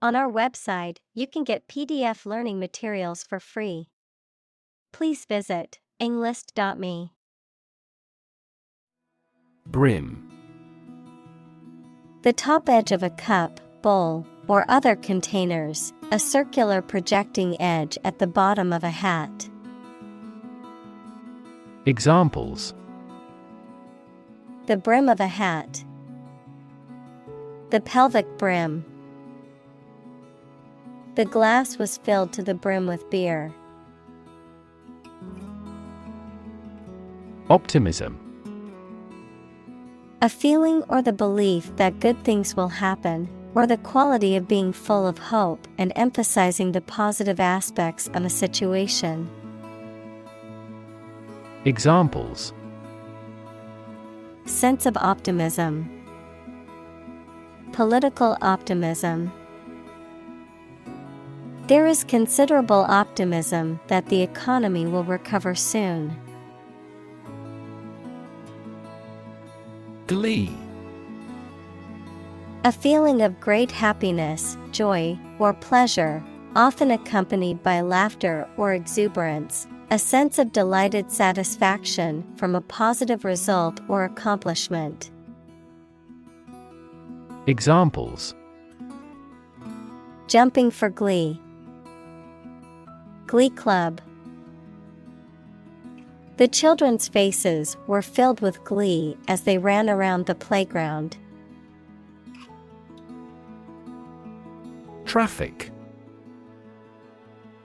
On our website, you can get PDF learning materials for free. Please visit englist.me. Brim. The top edge of a cup, bowl, or other containers, a circular projecting edge at the bottom of a hat. Examples: The brim of a hat. The pelvic brim. The glass was filled to the brim with beer. Optimism. A feeling or the belief that good things will happen, or the quality of being full of hope and emphasizing the positive aspects of a situation. Examples: Sense of optimism. Political optimism. There is considerable optimism that the economy will recover soon. Glee. A feeling of great happiness, joy, or pleasure, often accompanied by laughter or exuberance, a sense of delighted satisfaction from a positive result or accomplishment. Examples: Jumping for glee. Glee club. The children's faces were filled with glee as they ran around the playground. Traffic.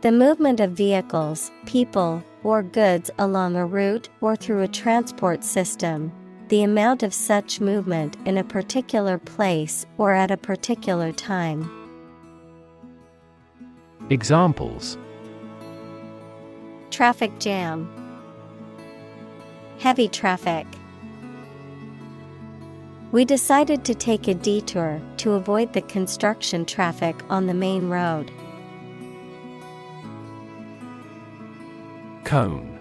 The movement of vehicles, people, or goods along a route or through a transport system. The amount of such movement in a particular place or at a particular time. Examples: Traffic jam. Heavy traffic. We decided to take a detour to avoid the construction traffic on the main road. Cone.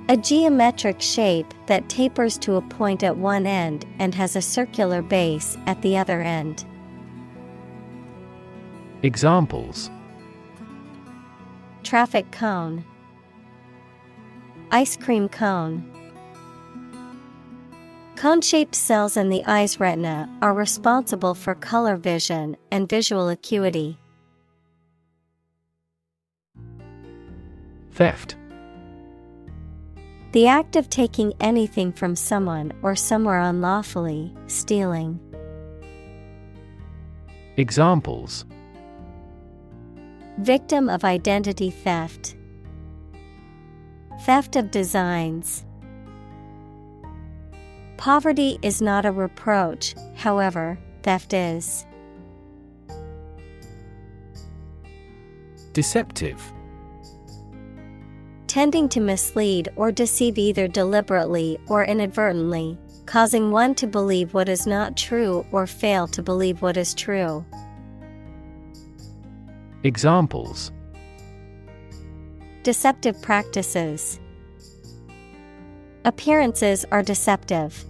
A geometric shape that tapers to a point at one end and has a circular base at the other end. Examples: Traffic cone. Ice cream cone. Cone-shaped cells in the eye's retina are responsible for color vision and visual acuity. Theft. The act of taking anything from someone or somewhere unlawfully, stealing. Examples: Victim of identity theft. Theft of designs. Poverty is not a reproach, however, theft is. Deceptive. Tending to mislead or deceive either deliberately or inadvertently, causing one to believe what is not true or fail to believe what is true. Examples: Deceptive practices. Appearances are deceptive.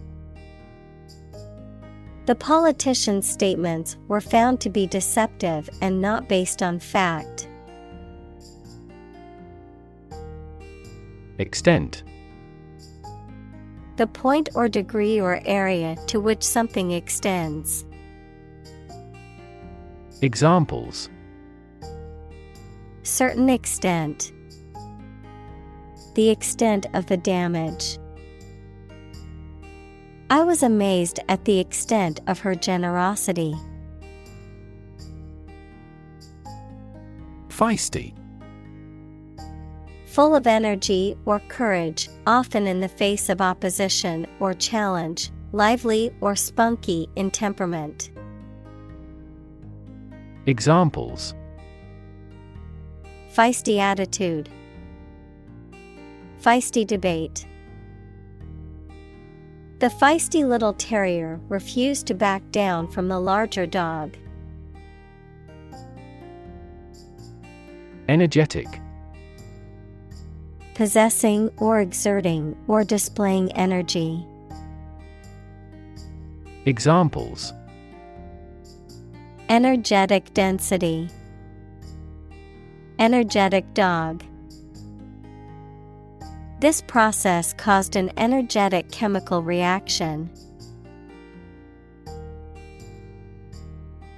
The politician's statements were found to be deceptive and not based on fact. Extent. The point or degree or area to which something extends. Examples: Certain extent. The extent of the damage. I was amazed at the extent of her generosity. Feisty. Full of energy or courage, often in the face of opposition or challenge, lively or spunky in temperament. Examples: Feisty attitude. Feisty debate. The feisty little terrier refused to back down from the larger dog. Energetic. Possessing or exerting or displaying energy. Energetic density. Energetic dog. This process caused an energetic chemical reaction.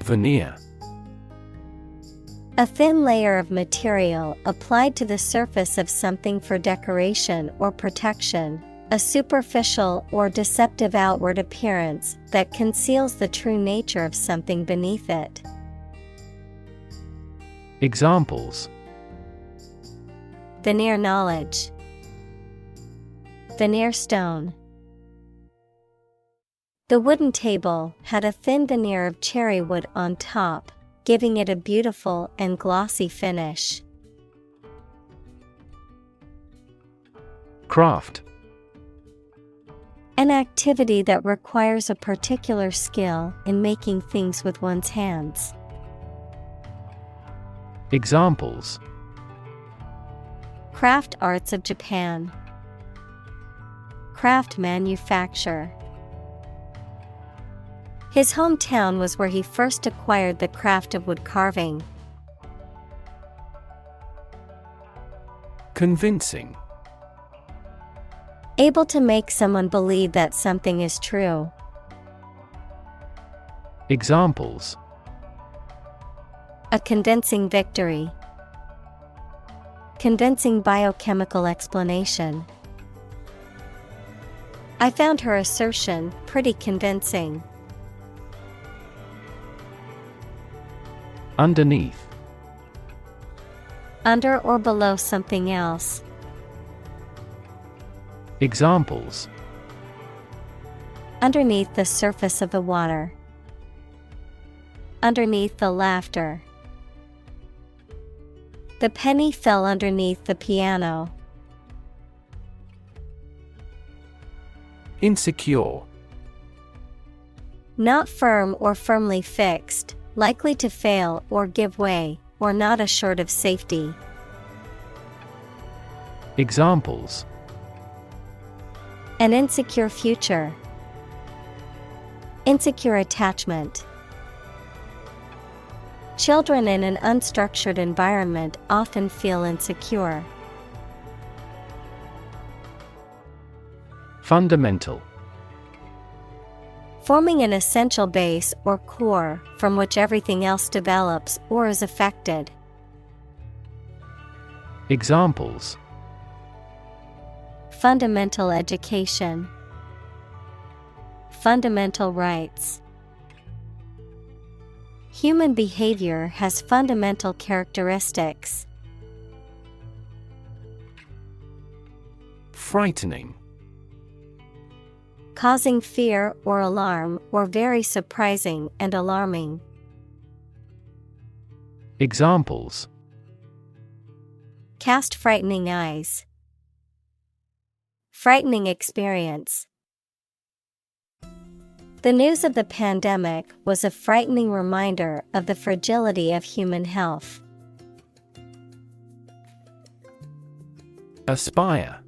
Veneer. A thin layer of material applied to the surface of something for decoration or protection, a superficial or deceptive outward appearance that conceals the true nature of something beneath it. Examples: Veneer knowledge. Veneer stone. The wooden table had a thin veneer of cherry wood on top, giving it a beautiful and glossy finish. Craft. An activity that requires a particular skill in making things with one's hands. Examples: Craft arts of Japan. Craft manufacture. His hometown was where he first acquired the craft of wood carving. Convincing. Able to make someone believe that something is true. Examples: A convincing victory. Convincing biochemical explanation. I found her assertion pretty convincing. Underneath. Under or below something else. Examples: Underneath the surface of the water. Underneath the laughter. The penny fell underneath the piano. Insecure. Not firm or firmly fixed, likely to fail or give way, or not assured of safety. Examples: An insecure future. Insecure attachment. Children in an unstructured environment often feel insecure. Fundamental. Forming an essential base or core from which everything else develops or is affected. Examples: Fundamental education. Fundamental rights. Human behavior has fundamental characteristics. Frightening. Causing fear or alarm, or very surprising and alarming. Examples: Cast frightening eyes. Frightening experience. The news of the pandemic was a frightening reminder of the fragility of human health. Aspire.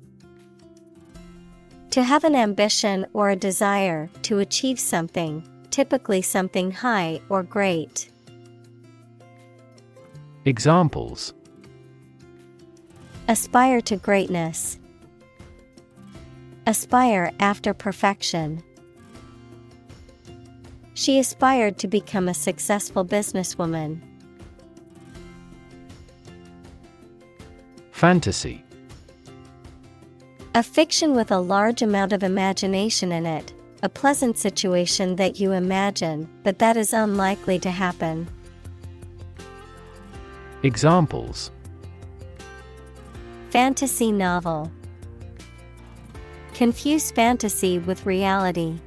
To have an ambition or a desire to achieve something, typically something high or great. Examples: Aspire to greatness. Aspire after perfection. She aspired to become a successful businesswoman. Fantasy. A fiction with a large amount of imagination in it, a pleasant situation that you imagine, but that is unlikely to happen. Examples: Fantasy novel. Confuse fantasy with reality.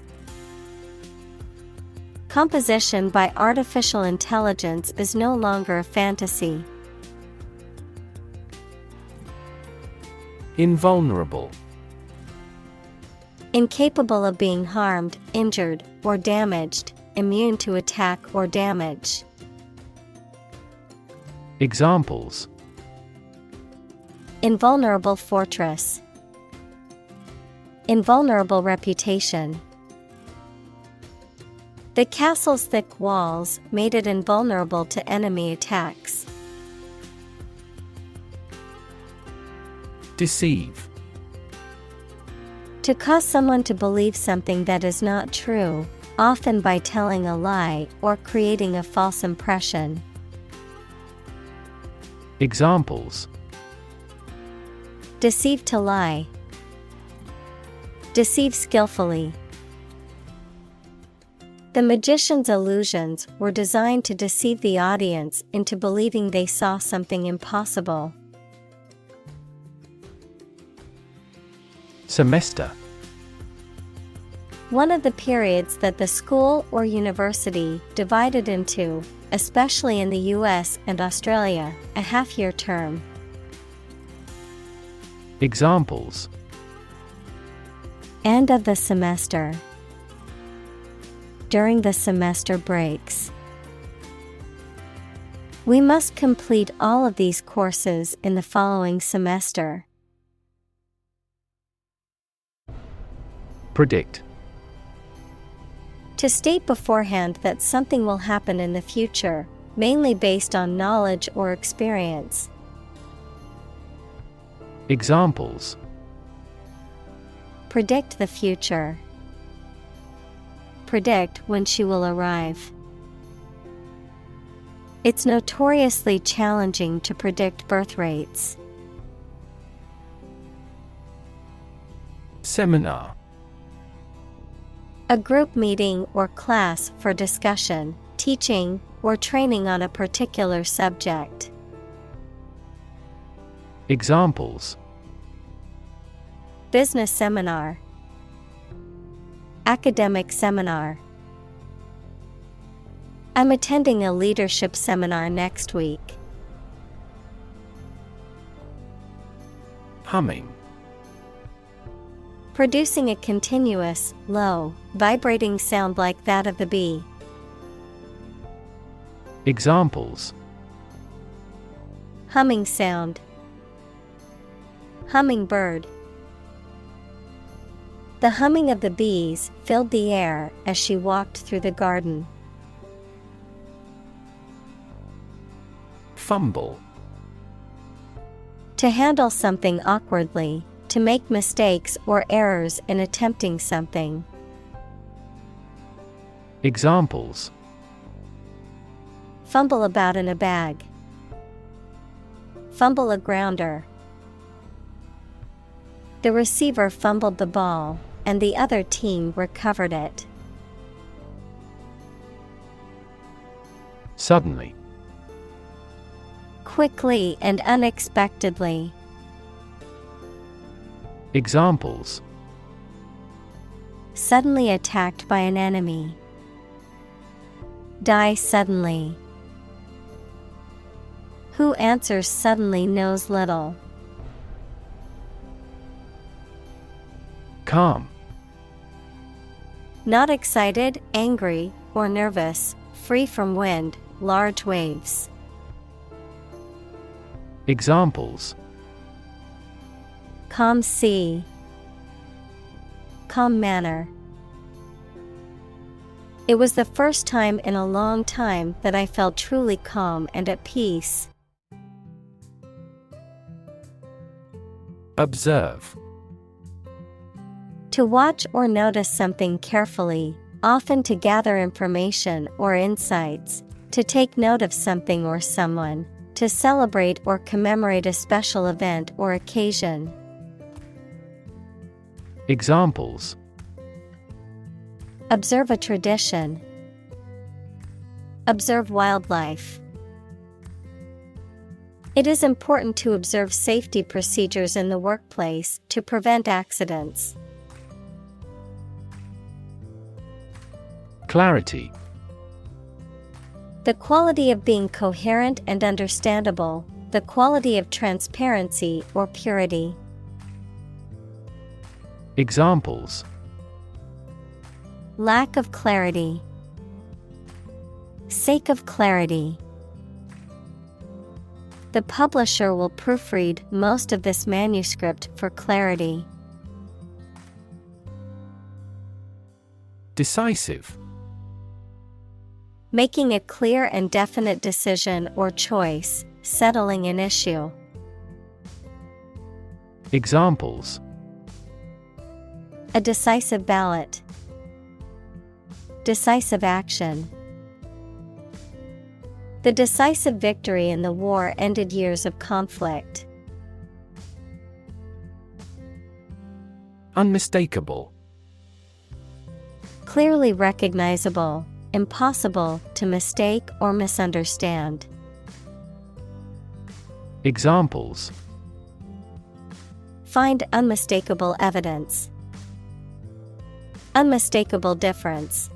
Composition by artificial intelligence is no longer a fantasy. Invulnerable. Incapable of being harmed, injured, or damaged, immune to attack or damage. Examples: Invulnerable fortress. Invulnerable reputation. The castle's thick walls made it invulnerable to enemy attacks. Deceive. To cause someone to believe something that is not true, often by telling a lie or creating a false impression. Examples: Deceive to lie. Deceive skillfully. The magician's illusions were designed to deceive the audience into believing they saw something impossible. Semester. One of the periods that the school or university divided into, especially in the US and Australia, a half-year term. Examples: End of the semester. During the semester breaks. We must complete all of these courses in the following semester. Predict. To state beforehand that something will happen in the future, mainly based on knowledge or experience. Examples: Predict the future. Predict when she will arrive. It's notoriously challenging to predict birth rates. Seminar. A group meeting or class for discussion, teaching, or training on a particular subject. Examples: Business seminar. Academic seminar. I'm attending a leadership seminar next week. Humming. Producing a continuous, low, vibrating sound like that of the bee. Examples: Humming sound. Hummingbird. The humming of the bees filled the air as she walked through the garden. Fumble. To handle something awkwardly, to make mistakes or errors in attempting something. Examples: Fumble about in a bag. Fumble a grounder. The receiver fumbled the ball, and the other team recovered it. Suddenly. Quickly and unexpectedly. Examples: Suddenly attacked by an enemy. Die suddenly. Who answers suddenly knows little. Calm. Not excited, angry, or nervous, free from wind, large waves. Examples: Calm sea. Calm manner. It was the first time in a long time that I felt truly calm and at peace. Observe. To watch or notice something carefully, often to gather information or insights, to take note of something or someone, to celebrate or commemorate a special event or occasion. Examples: Observe a tradition. Observe wildlife. It is important to observe safety procedures in the workplace to prevent accidents. Clarity. The quality of being coherent and understandable, the quality of transparency or purity. Examples: Lack of clarity. Sake of clarity. The publisher will proofread most of this manuscript for clarity. Decisive. Making a clear and definite decision or choice, settling an issue. Examples: A decisive ballot. Decisive action. The decisive victory in the war ended years of conflict. Unmistakable. Clearly recognizable, impossible to mistake or misunderstand. Examples: Find unmistakable evidence. Unmistakable difference.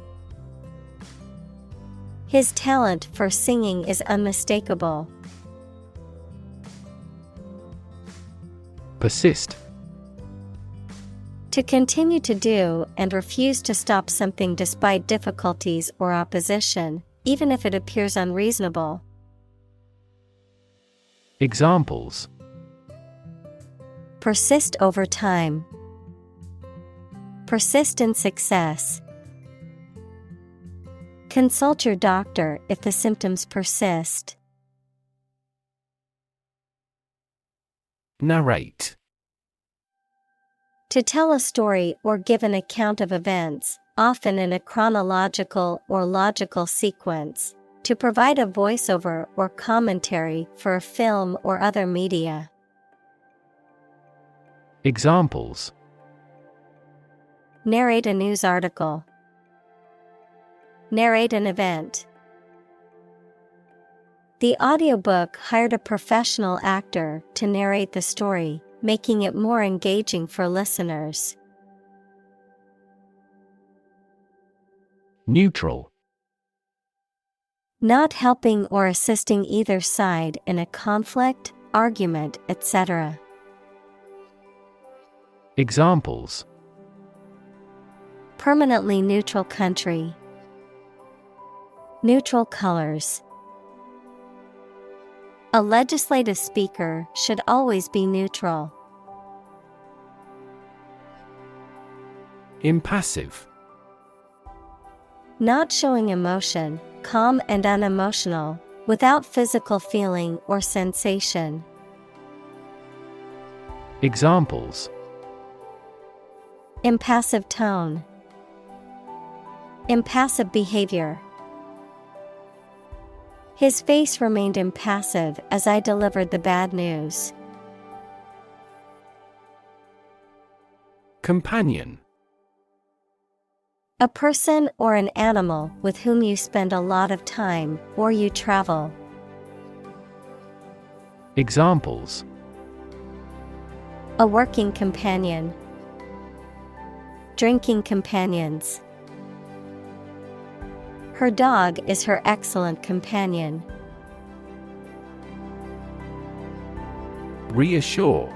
His talent for singing is unmistakable. Persist. To continue to do and refuse to stop something despite difficulties or opposition, even if it appears unreasonable. Examples: Persist over time. Persist in success. Consult your doctor if the symptoms persist. Narrate. To tell a story or give an account of events, often in a chronological or logical sequence. To provide a voiceover or commentary for a film or other media. Examples: Narrate a news article. Narrate an event. The audiobook hired a professional actor to narrate the story, making it more engaging for listeners. Neutral. Not helping or assisting either side in a conflict, argument, etc. Examples: Permanently neutral country. Neutral colors. A legislative speaker should always be neutral. Impassive. Not showing emotion, calm and unemotional, without physical feeling or sensation. Examples: Impassive tone. Impassive behavior. His face remained impassive as I delivered the bad news. Companion. A person or an animal with whom you spend a lot of time or you travel. Examples: A working companion. Drinking companions. Her dog is her excellent companion. Reassure.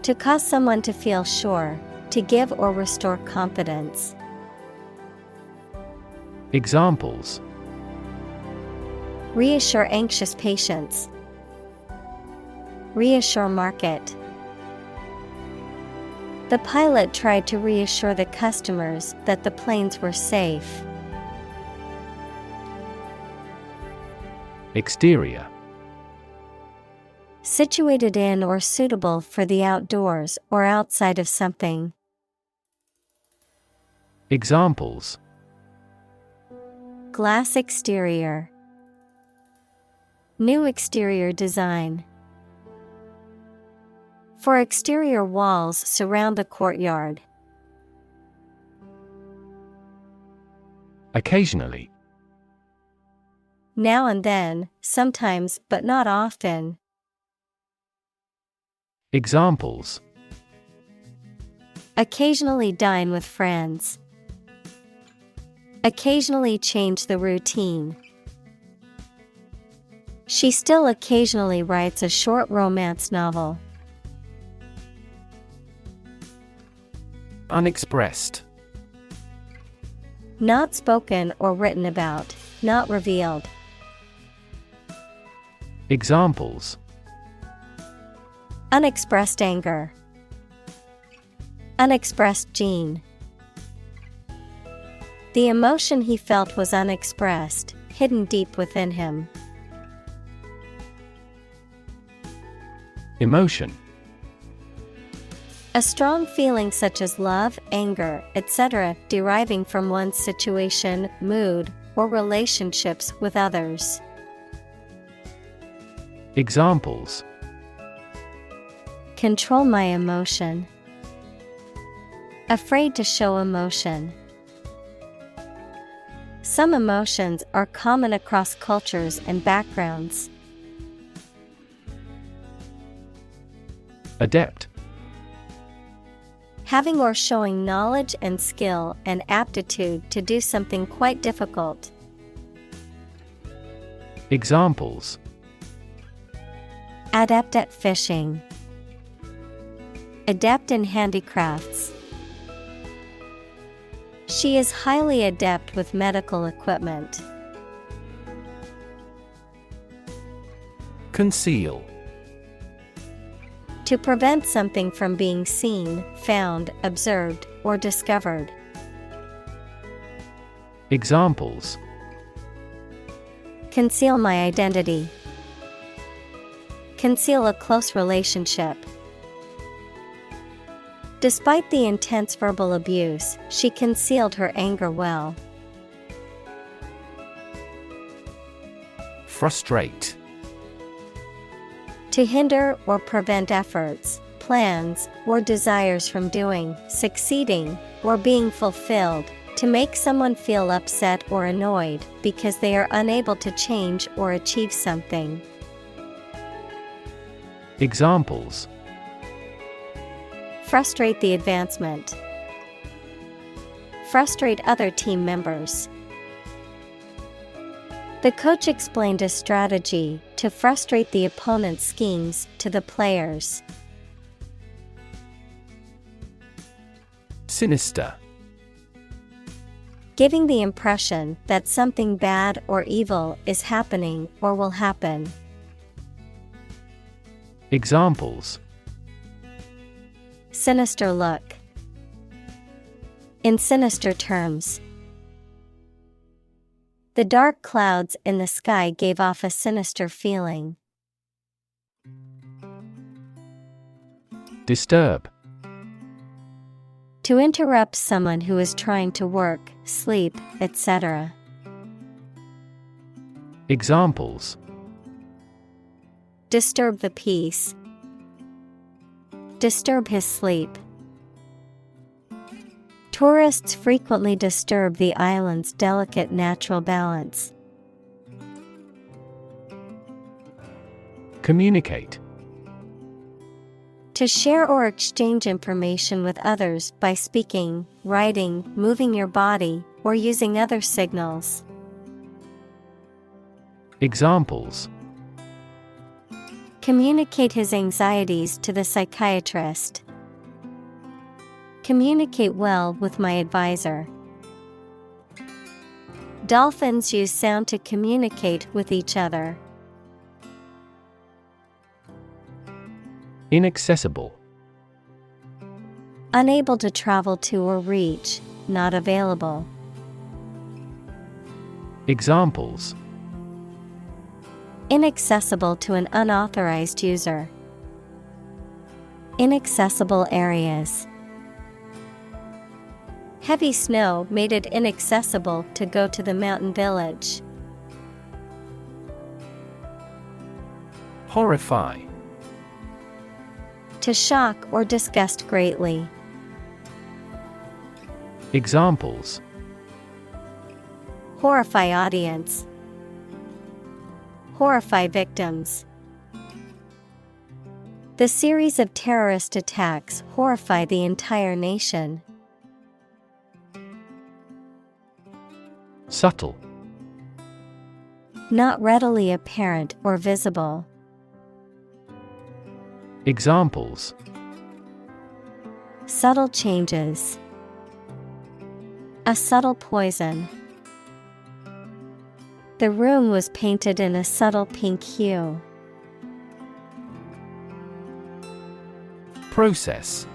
To cause someone to feel sure, to give or restore confidence. Examples: Reassure anxious patients. Reassure market. The pilot tried to reassure the customers that the planes were safe. Exterior. Situated in or suitable for the outdoors or outside of something. Examples: Glass exterior. New exterior design. For exterior walls surround the courtyard. Occasionally. Now and then, sometimes but not often. Examples: Occasionally dine with friends. Occasionally change the routine. She still occasionally writes a short romance novel. Unexpressed. Not spoken or written about, not revealed. Examples: Unexpressed anger. Unexpressed gene. The emotion he felt was unexpressed, hidden deep within him. Emotion. A strong feeling such as love, anger, etc., deriving from one's situation, mood, or relationships with others. Examples: control my emotion. Afraid to show emotion. Some emotions are common across cultures and backgrounds. Adept. Having or showing knowledge and skill and aptitude to do something quite difficult. Examples: adept at fishing. Adept in handicrafts. She is highly adept with medical equipment. Conceal. To prevent something from being seen, found, observed, or discovered. Examples: conceal my identity. Conceal a close relationship. Despite the intense verbal abuse, she concealed her anger well. Frustrate. To hinder or prevent efforts, plans, or desires from doing, succeeding, or being fulfilled. To make someone feel upset or annoyed because they are unable to change or achieve something. Examples: frustrate the advancement. Frustrate other team members. The coach explained a strategy to frustrate the opponent's schemes to the players. Sinister. Giving the impression that something bad or evil is happening or will happen. Examples: sinister look. In sinister terms. The dark clouds in the sky gave off a sinister feeling. Disturb. To interrupt someone who is trying to work, sleep, etc. Examples: disturb the peace. Disturb his sleep. Tourists frequently disturb the island's delicate natural balance. Communicate. To share or exchange information with others by speaking, writing, moving your body, or using other signals. Examples: communicate his anxieties to the psychiatrist. Communicate well with my advisor. Dolphins use sound to communicate with each other. Inaccessible. Unable to travel to or reach, not available. Examples: inaccessible to an unauthorized user. Inaccessible areas. Heavy snow made it inaccessible to go to the mountain village. Horrify. To shock or disgust greatly. Examples: horrify audience. Horrify victims. The series of terrorist attacks horrify the entire nation. Subtle. Not readily apparent or visible. Examples: subtle changes. A subtle poison. The room was painted in a subtle pink hue. Process.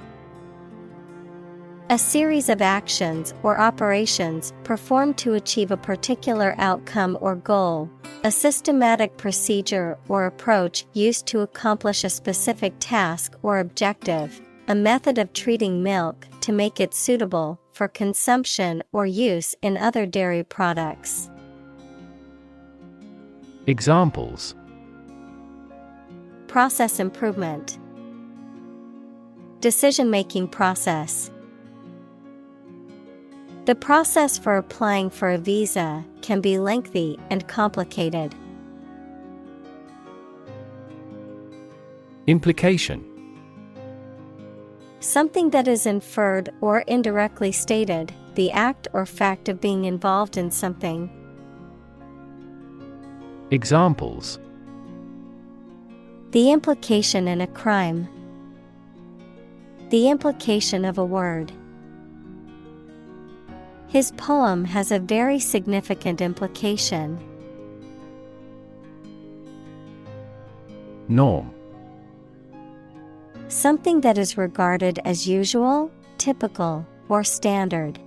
A series of actions or operations performed to achieve a particular outcome or goal. A systematic procedure or approach used to accomplish a specific task or objective. A method of treating milk to make it suitable for consumption or use in other dairy products. Examples: Process improvement. Decision-making process. The process for applying for a visa can be lengthy and complicated. Implication: Something that is inferred or indirectly stated, the act or fact of being involved in something. Examples: The implication in a crime. The implication of a word. His poem has a very significant implication. Norm: Something that is regarded as usual, typical, or standard.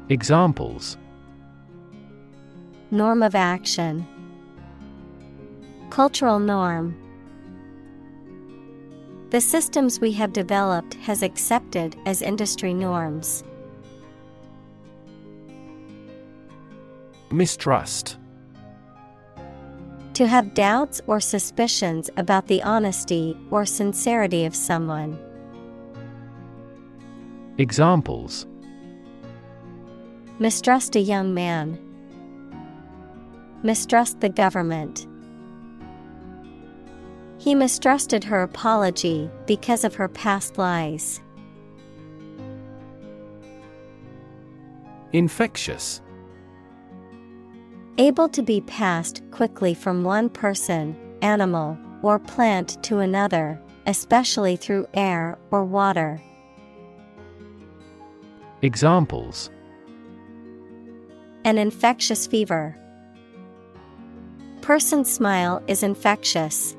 Examples: Norm of action. Cultural norm. The systems we have developed has accepted as industry norms. Mistrust: To have doubts or suspicions about the honesty or sincerity of someone. Examples: Mistrust a young man. Mistrust the government. He mistrusted her apology because of her past lies. Infectious: Able to be passed quickly from one person, animal, or plant to another, especially through air or water. Examples: An infectious fever. Person's smile is infectious.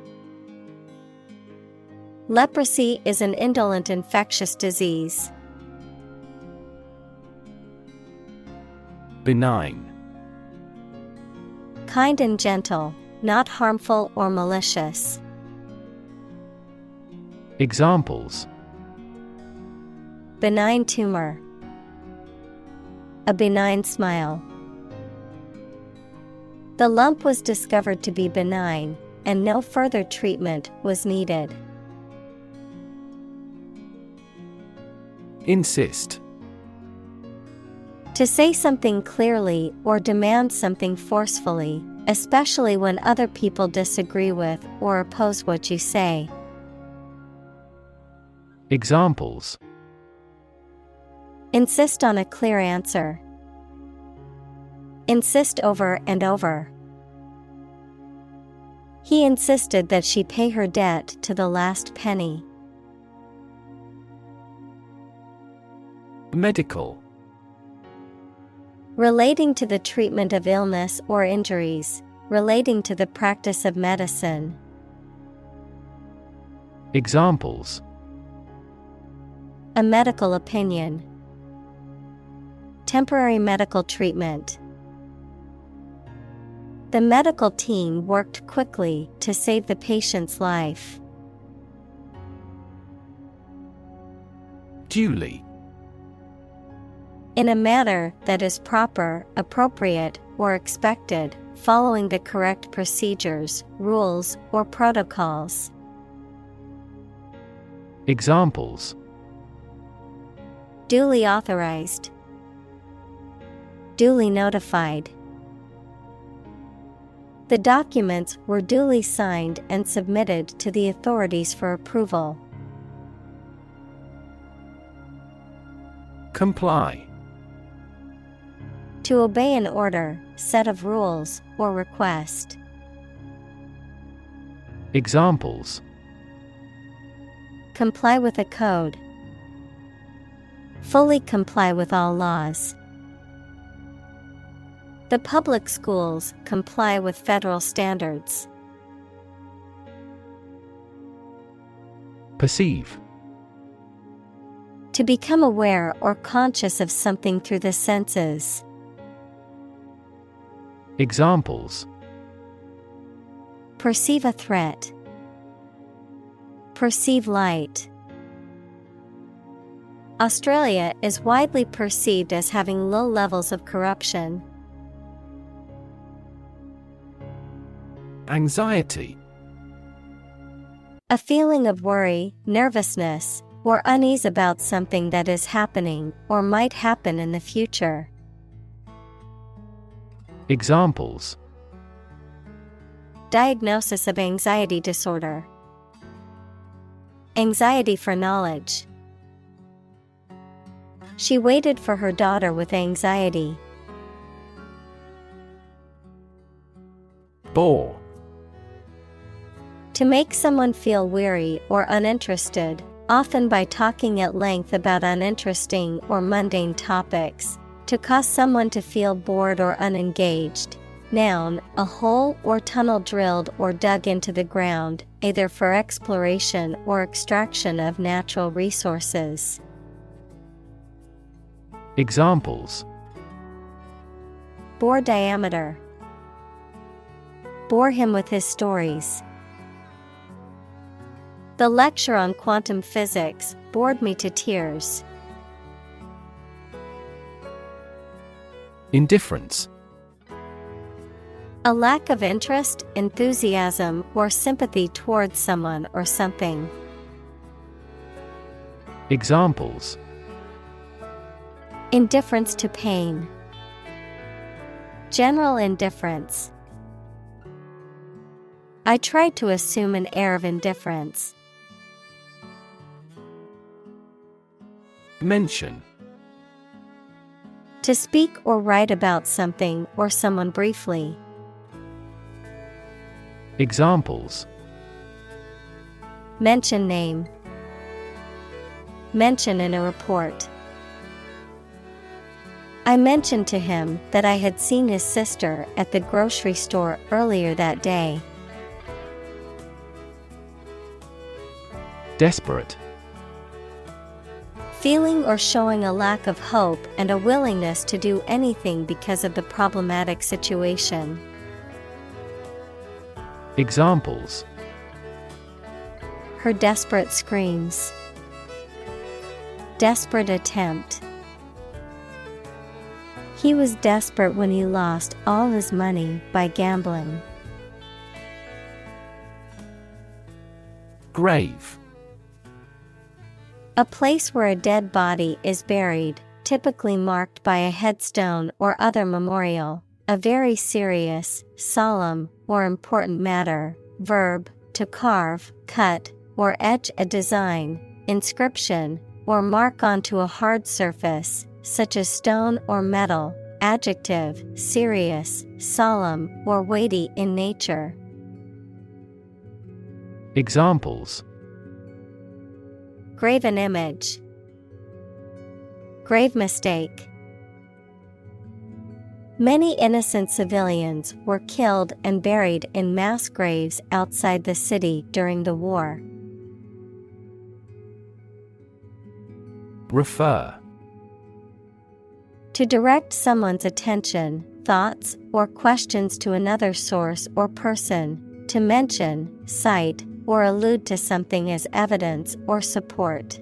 Leprosy is an indolent infectious disease. Benign: Kind and gentle, not harmful or malicious. Examples: Benign tumor. A benign smile. The lump was discovered to be benign, and no further treatment was needed. Insist: To say something clearly or demand something forcefully, especially when other people disagree with or oppose what you say. Examples: Insist on a clear answer. Insist over and over. He insisted that she pay her debt to the last penny. Medical: Relating to the treatment of illness or injuries, relating to the practice of medicine. Examples: A medical opinion. Temporary medical treatment. The medical team worked quickly to save the patient's life. Duly: In a manner that is proper, appropriate, or expected, following the correct procedures, rules, or protocols. Examples: Duly authorized. Duly notified. The documents were duly signed and submitted to the authorities for approval. Comply: To obey an order, set of rules, or request. Examples: Comply with a code. Fully comply with all laws. The public schools comply with federal standards. Perceive: To become aware or conscious of something through the senses. Examples: Perceive a threat. Perceive light. Australia is widely perceived as having low levels of corruption. Anxiety. A feeling of worry, nervousness, or unease about something that is happening or might happen in the future. Examples: Diagnosis of anxiety disorder. Anxiety for knowledge. She waited for her daughter with anxiety. Bore. To make someone feel weary or uninterested, often by talking at length about uninteresting or mundane topics. To cause someone to feel bored or unengaged. Noun, a hole or tunnel drilled or dug into the ground, either for exploration or extraction of natural resources. Examples: Bore diameter. Bore him with his stories. The lecture on quantum physics bored me to tears. Indifference. A lack of interest, enthusiasm, or sympathy towards someone or something. Examples: Indifference to pain. General indifference. I tried to assume an air of indifference. Mention. To speak or write about something or someone briefly. Examples: Mention name. Mention in a report. I mentioned to him that I had seen his sister at the grocery store earlier that day. Desperate. Feeling or showing a lack of hope and a willingness to do anything because of the problematic situation. Examples: Her desperate screams. Desperate attempt. He was desperate when he lost all his money by gambling. Grave. A place where a dead body is buried, typically marked by a headstone or other memorial. A very serious, solemn, or important matter. Verb, to carve, cut, or etch a design, inscription, or mark onto a hard surface, such as stone or metal. Adjective, serious, solemn, or weighty in nature. Examples: Graven image. Grave mistake. Many innocent civilians were killed and buried in mass graves outside the city during the war. Refer. To direct someone's attention, thoughts, or questions to another source or person. To mention, cite, or allude to something as evidence or support.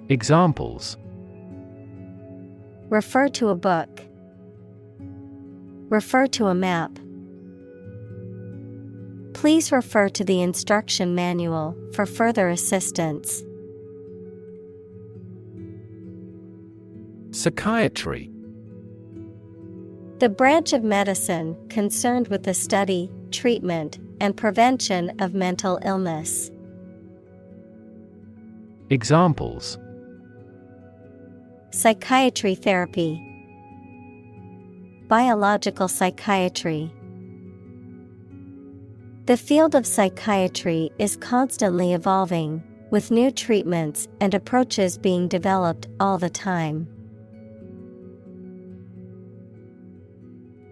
Examples: Refer to a book. Refer to a map. Please refer to the instruction manual for further assistance. Psychiatry. The branch of medicine concerned with the study, treatment, and prevention of mental illness. Examples: Psychiatry therapy. Biological psychiatry. The field of psychiatry is constantly evolving, with new treatments and approaches being developed all the time.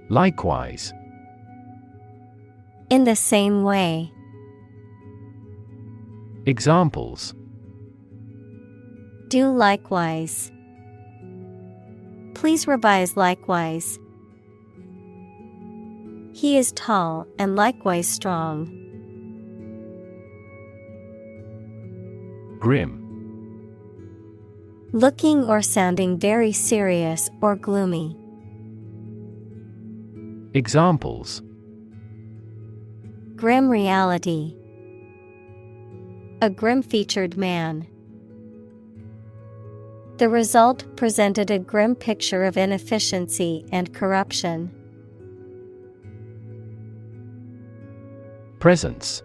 Likewise. In the same way. Examples: Do likewise. Please revise likewise. He is tall and likewise strong. Grim. Looking or sounding very serious or gloomy. Examples: Grim reality. A grim-featured man. The result presented a grim picture of inefficiency and corruption. Presence.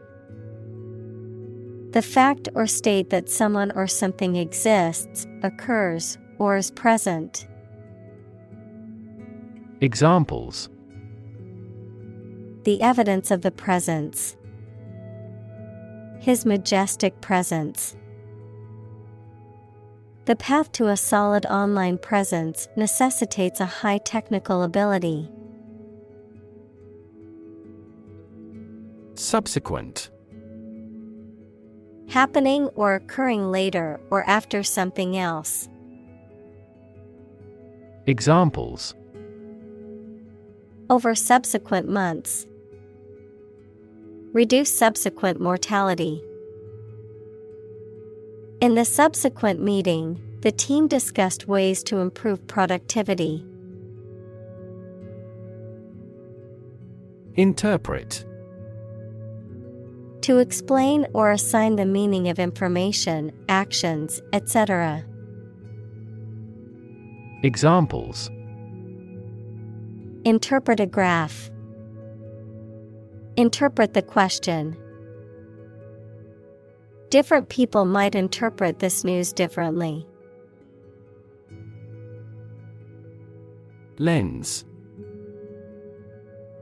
The fact or state that someone or something exists, occurs, or is present. Examples: The evidence of the presence. His majestic presence. The path to a solid online presence necessitates a high technical ability. Subsequent. Happening or occurring later or after something else. Examples: Over subsequent months. Reduce subsequent mortality. In the subsequent meeting, the team discussed ways to improve productivity. Interpret. To explain or assign the meaning of information, actions, etc. Examples: Interpret a graph. Interpret the question. Different people might interpret this news differently. Lens.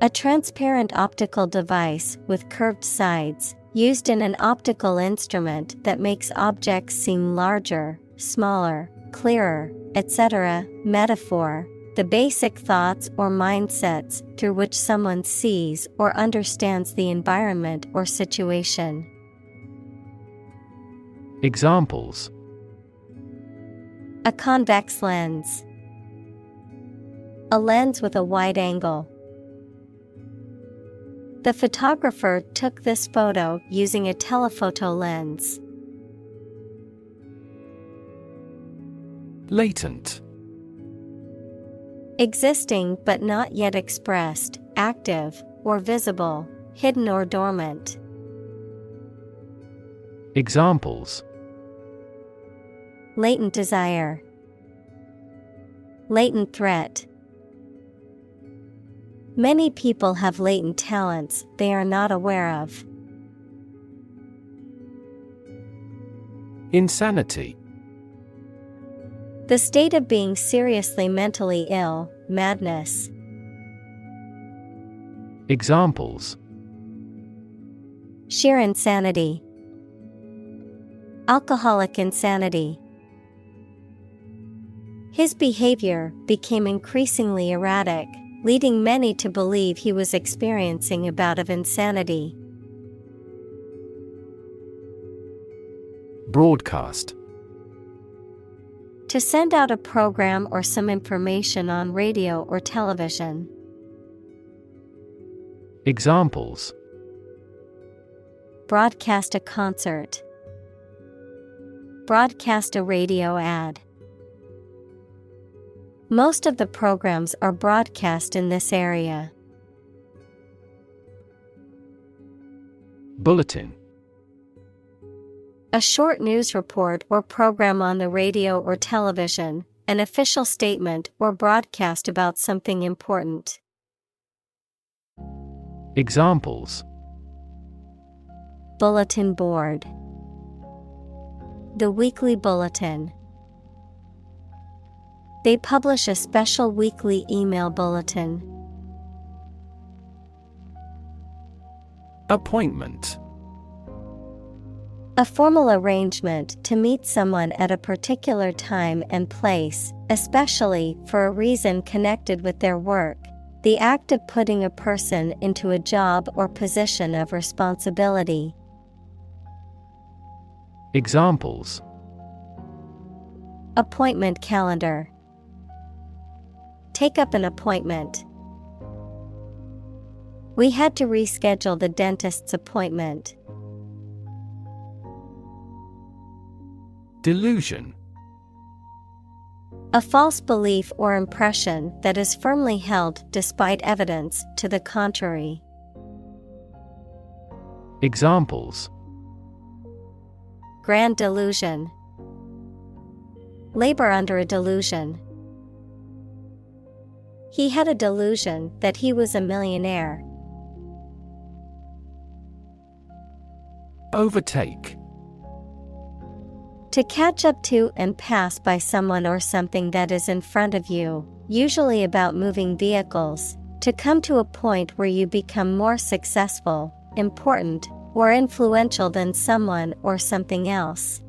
A transparent optical device with curved sides, used in an optical instrument that makes objects seem larger, smaller, clearer, etc. Metaphor. The basic thoughts or mindsets through which someone sees or understands the environment or situation. Examples: A convex lens. A lens with a wide angle. The photographer took this photo using a telephoto lens. Latent. Existing but not yet expressed, active, or visible, hidden or dormant. Examples: Latent desire. Latent threat. Many people have latent talents they are not aware of. Insanity. The state of being seriously mentally ill, madness. Examples: Sheer insanity. Alcoholic insanity. His behavior became increasingly erratic, leading many to believe he was experiencing a bout of insanity. Broadcast. To send out a program or some information on radio or television. Examples: Broadcast a concert. Broadcast a radio ad. Most of the programs are broadcast in this area. Bulletin. A short news report or program on the radio or television, an official statement or broadcast about something important. Examples: Bulletin board. The weekly bulletin. They publish a special weekly email bulletin. Appointment. A formal arrangement to meet someone at a particular time and place, especially for a reason connected with their work. The act of putting a person into a job or position of responsibility. Examples: Appointment calendar. Take up an appointment. We had to reschedule the dentist's appointment. Delusion. A false belief or impression that is firmly held despite evidence to the contrary. Examples: Grand delusion. Labor under a delusion. He had a delusion that he was a millionaire. Overtake. To catch up to and pass by someone or something that is in front of you, usually about moving vehicles, to come to a point where you become more successful, important, or influential than someone or something else.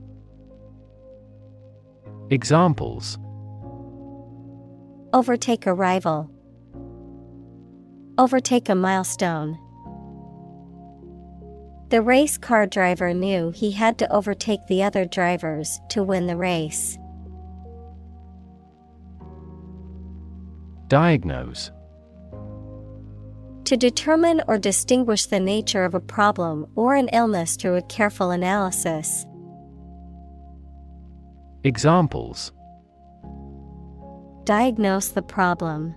Examples: Overtake a rival. Overtake a milestone. The race car driver knew he had to overtake the other drivers to win the race. Diagnose. To determine or distinguish the nature of a problem or an illness through a careful analysis. Examples: Diagnose the problem.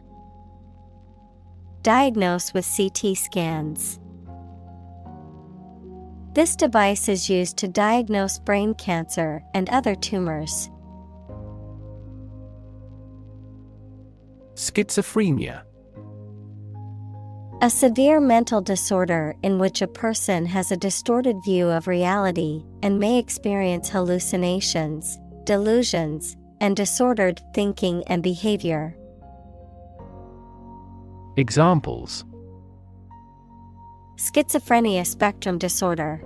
Diagnose with CT scans. This device is used to diagnose brain cancer and other tumors. Schizophrenia. A severe mental disorder in which a person has a distorted view of reality and may experience hallucinations, delusions, and disordered thinking and behavior. Examples: Schizophrenia spectrum disorder.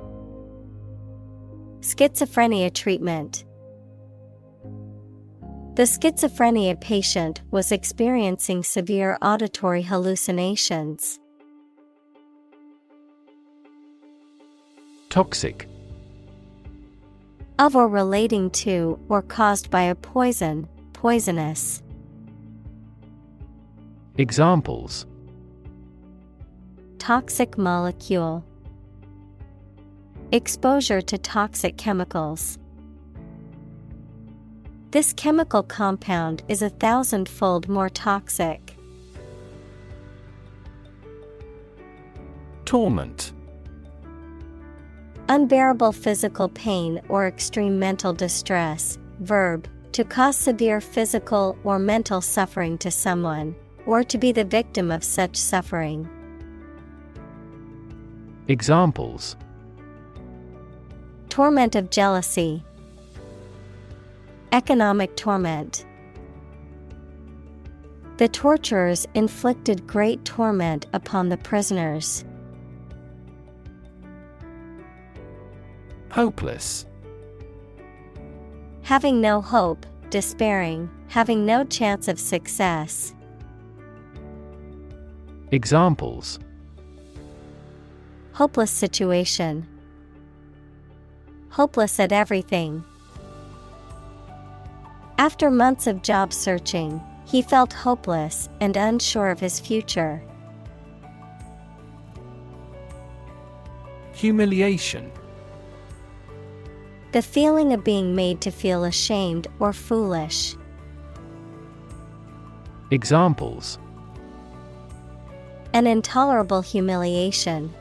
Schizophrenia treatment. The schizophrenia patient was experiencing severe auditory hallucinations. Toxic. Of or relating to or caused by a poison, poisonous. Examples: Toxic molecule. Exposure to toxic chemicals. This chemical compound is 1,000-fold more toxic. Torment. Unbearable physical pain or extreme mental distress. Verb, to cause severe physical or mental suffering to someone, or to be the victim of such suffering. Examples: Torment of jealousy. Economic torment. The torturers inflicted great torment upon the prisoners. Hopeless. Having no hope, despairing, having no chance of success. Examples: Hopeless situation. Hopeless at everything. After months of job searching, he felt hopeless and unsure of his future. Humiliation. The feeling of being made to feel ashamed or foolish. Examples: An intolerable humiliation.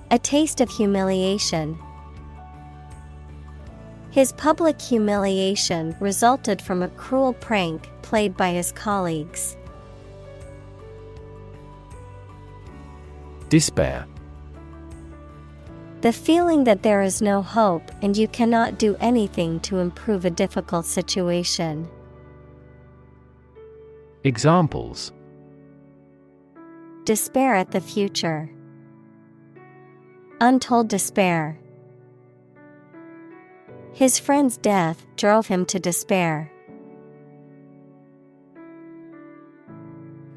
A taste of humiliation. His public humiliation resulted from a cruel prank played by his colleagues. Despair. The feeling that there is no hope and you cannot do anything to improve a difficult situation. Examples: Despair at the future. Untold despair. His friend's death drove him to despair.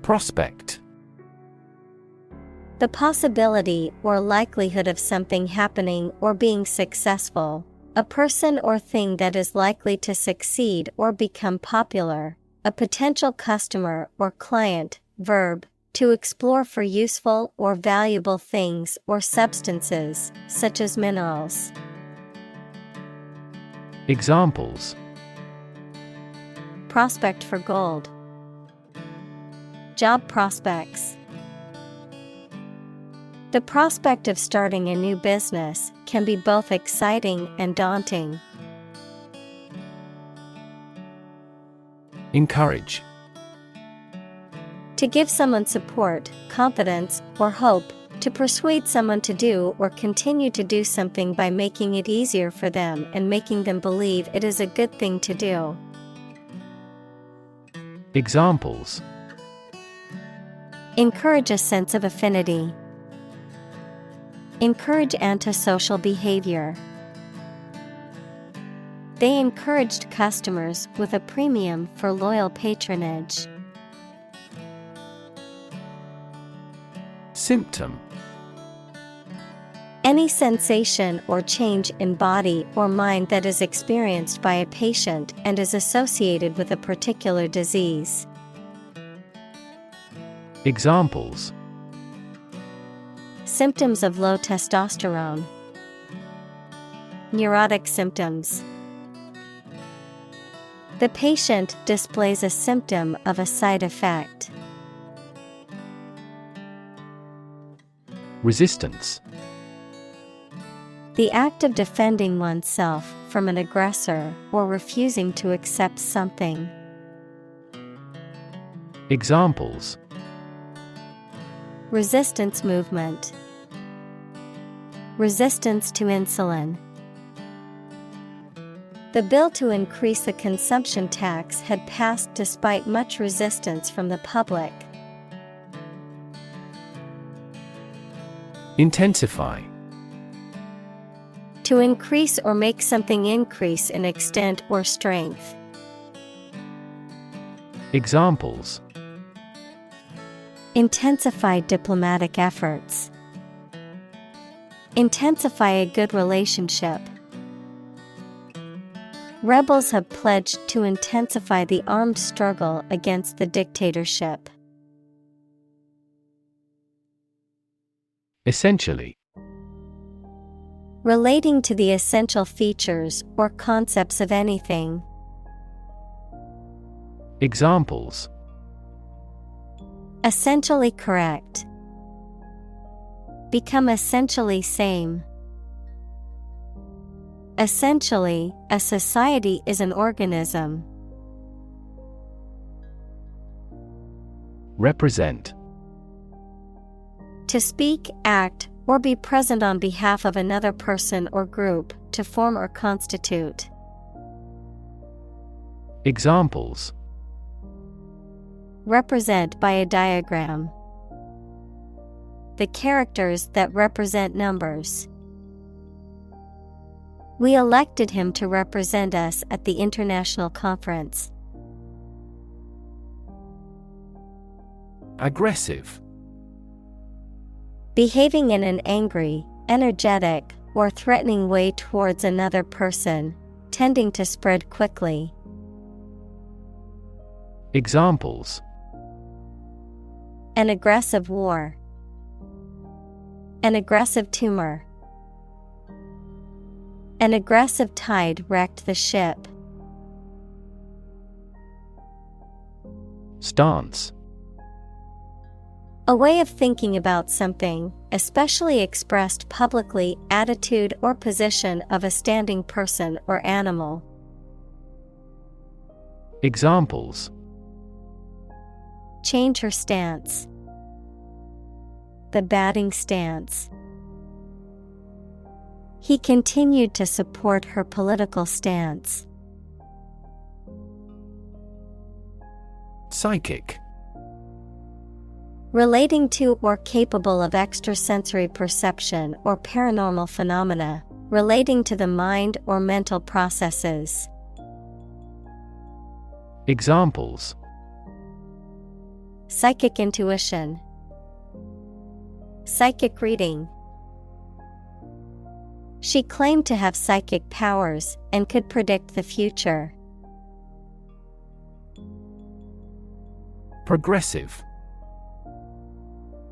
Prospect. The possibility or likelihood of something happening or being successful, A person or thing that is likely to succeed or become popular. A potential customer or client. Verb, to explore for useful or valuable things or substances, such as minerals. Examples: Prospect for gold. Job prospects. The prospect of starting a new business can be both exciting and daunting. Encourage. To give someone support, confidence, or hope, to persuade someone to do or continue to do something by making it easier for them and making them believe it is a good thing to do. Examples: Encourage a sense of affinity. Encourage antisocial behavior. They encouraged customers with a premium for loyal patronage. Symptom. Any sensation or change in body or mind that is experienced by a patient and is associated with a particular disease. Examples: Symptoms of low testosterone. Neurotic symptoms. The patient displays a symptom of a side effect. Resistance. The act of defending oneself from an aggressor or refusing to accept something. Examples: Resistance movement. Resistance to insulin. The bill to increase the consumption tax had passed despite much resistance from the public. Intensify. To increase or make something increase in extent or strength. Examples: Intensify diplomatic efforts. Intensify a good relationship. Rebels have pledged to intensify the armed struggle against the dictatorship. Essentially. Relating to the essential features or concepts of anything. Examples: Essentially correct. Become essentially same. Essentially, a society is an organism. Represent. To speak, act, or be present on behalf of another person or group, to form or constitute. Examples: Represent by a diagram. The characters that represent numbers. We elected him to represent us at the international conference. Aggressive. Behaving in an angry, energetic, or threatening way towards another person, tending to spread quickly. Examples: An aggressive war. An aggressive tumor. An aggressive tide wrecked the ship. Stance. A way of thinking about something, especially expressed publicly, attitude or position of a standing person or animal. Examples: Change her stance. The batting stance. He continued to support her political stance. Psychic. Relating to or capable of extrasensory perception or paranormal phenomena, relating to the mind or mental processes. Examples: Psychic intuition. Psychic reading. She claimed to have psychic powers and could predict the future. Progressive.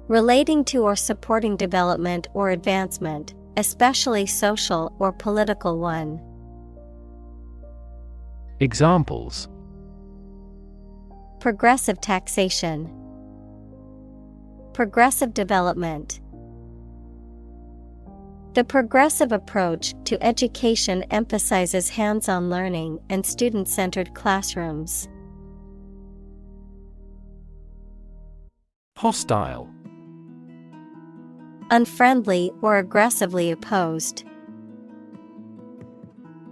Relating to or supporting development or advancement, especially social or political one. Examples: Progressive taxation. Progressive development. The progressive approach to education emphasizes hands-on learning and student-centered classrooms. Hostile. Unfriendly or aggressively opposed.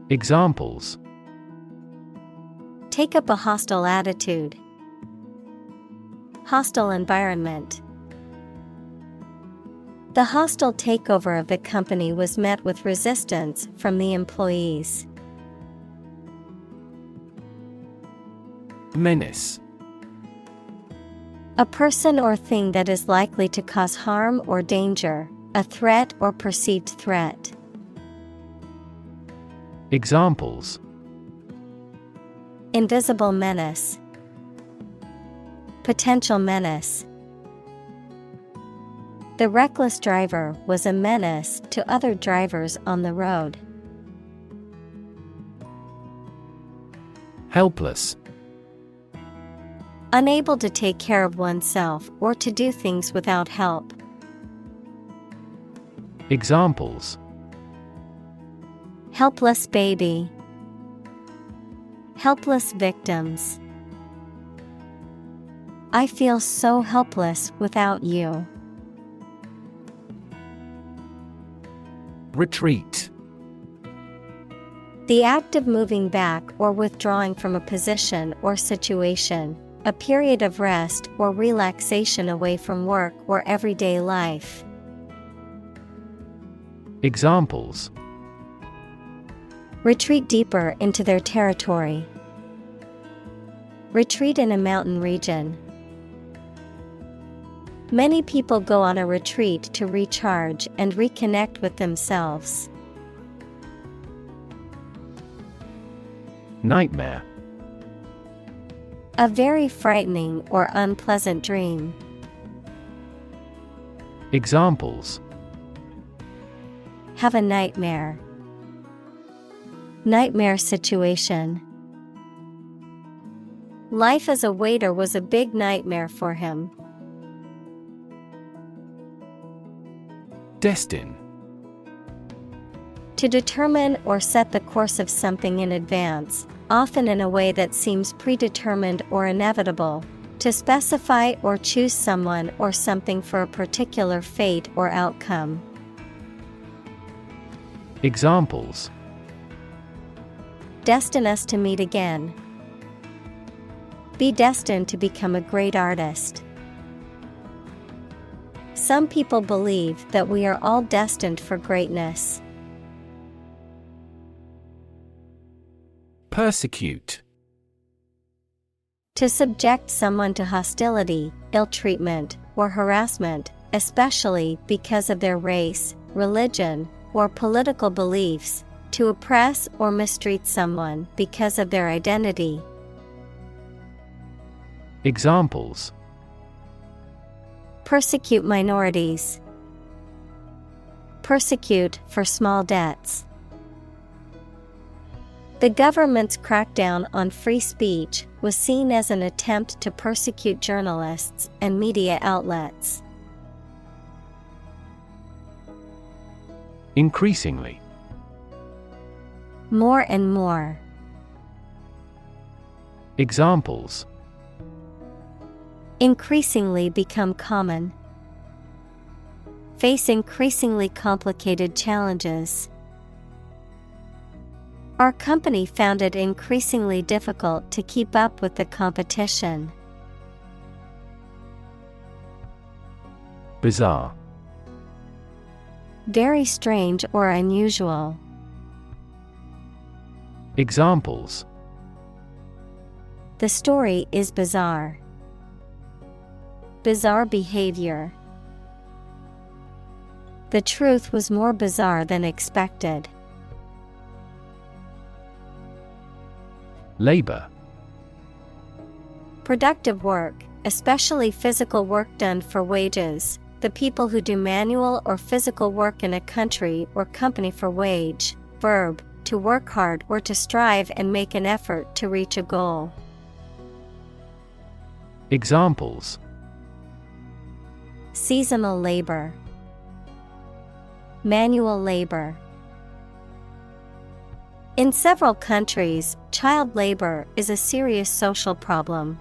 Examples: Take up a hostile attitude. Hostile environment. The hostile takeover of the company was met with resistance from the employees. Menace. A person or thing that is likely to cause harm or danger, a threat or perceived threat. Examples: Invisible menace. Potential menace. The reckless driver was a menace to other drivers on the road. Helpless. Unable to take care of oneself or to do things without help. Examples: Helpless baby. Helpless victims. I feel so helpless without you. Retreat. The act of moving back or withdrawing from a position or situation, a period of rest or relaxation away from work or everyday life. Examples: Retreat deeper into their territory. Retreat in a mountain region. Many people go on a retreat to recharge and reconnect with themselves. Nightmare. A very frightening or unpleasant dream. Examples: Have a nightmare. Nightmare situation. Life as a waiter was a big nightmare for him. Destine. To determine or set the course of something in advance, often in a way that seems predetermined or inevitable. To specify or choose someone or something for a particular fate or outcome. Examples: Destine us to meet again. Be destined to become a great artist. Some people believe that we are all destined for greatness. Persecute. To subject someone to hostility, ill treatment, or harassment, especially because of their race, religion, or political beliefs. To oppress or mistreat someone because of their identity. Examples: Persecute minorities. Persecute for small debts. The government's crackdown on free speech was seen as an attempt to persecute journalists and media outlets. Increasingly. More and more. Examples: Increasingly become common. Face increasingly complicated challenges. Our company found it increasingly difficult to keep up with the competition. Bizarre. Very strange or unusual. Examples: The story is bizarre. Bizarre behavior. The truth was more bizarre than expected. Labor. Productive work, especially physical work done for wages, the people who do manual or physical work in a country or company for wage. Verb, to work hard or to strive and make an effort to reach a goal. Examples: seasonal labor, manual labor. In several countries, child labor is a serious social problem.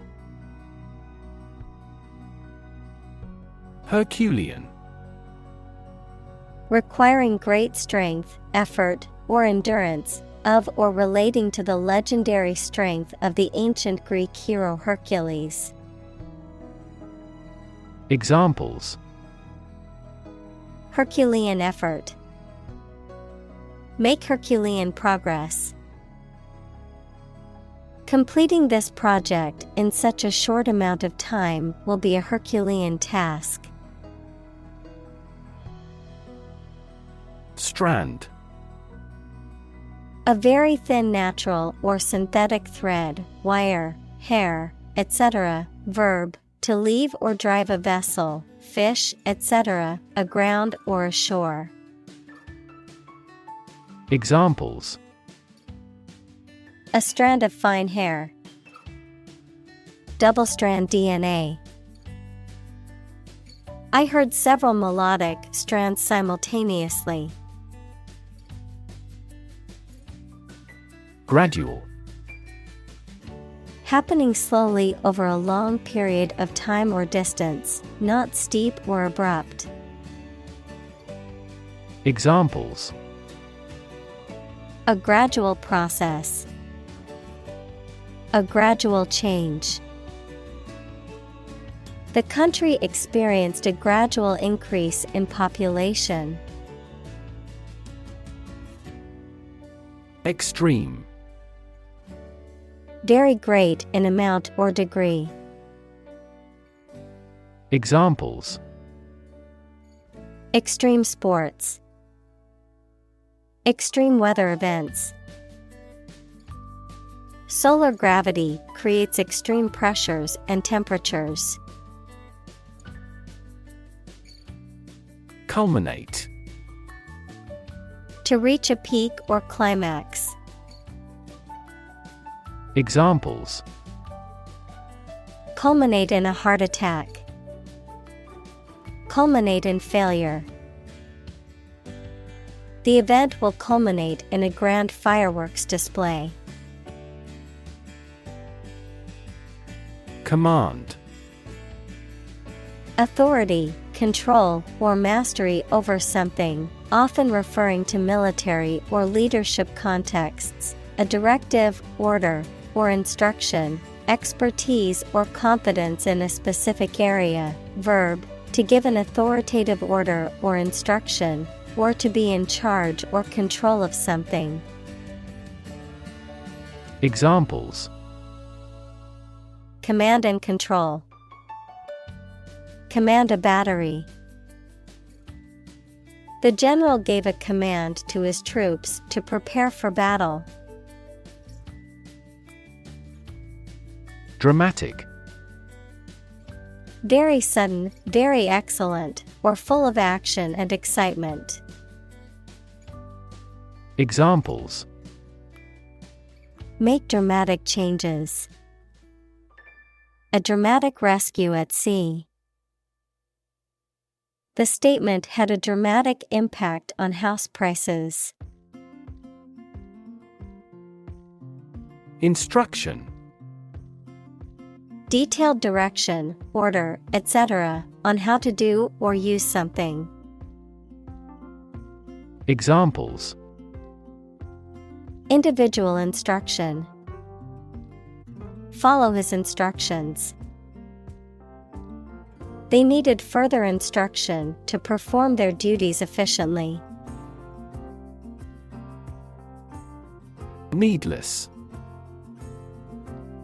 Herculean. Requiring great strength, effort, or endurance, of or relating to the legendary strength of the ancient Greek hero Hercules. Examples: Herculean effort. Make Herculean progress. Completing this project in such a short amount of time will be a Herculean task. Strand. A very thin natural or synthetic thread, wire, hair, etc. Verb, to leave or drive a vessel, fish, etc., aground or ashore. Examples: a strand of fine hair. Double-strand DNA. I heard several melodic strands simultaneously. Gradual. Happening slowly over a long period of time or distance, not steep or abrupt. Examples: a gradual process. A gradual change. The country experienced a gradual increase in population. Extreme. Very great in amount or degree. Examples: extreme sports. Extreme weather events. Solar gravity creates extreme pressures and temperatures. Culminate. To reach a peak or climax. Examples: culminate in a heart attack. Culminate in failure. The event will culminate in a grand fireworks display. Command. Authority, control, or mastery over something, often referring to military or leadership contexts, a directive, order, or instruction, expertise or competence in a specific area. Verb, to give an authoritative order or instruction, or to be in charge or control of something. Examples: command and control. Command a battery. The general gave a command to his troops to prepare for battle. Dramatic. Very sudden, very excellent, or full of action and excitement. Examples: make dramatic changes. A dramatic rescue at sea. The statement had a dramatic impact on house prices. Instruction. Detailed direction, order, etc., on how to do or use something. Examples: individual instruction. Follow his instructions. They needed further instruction to perform their duties efficiently. Needless.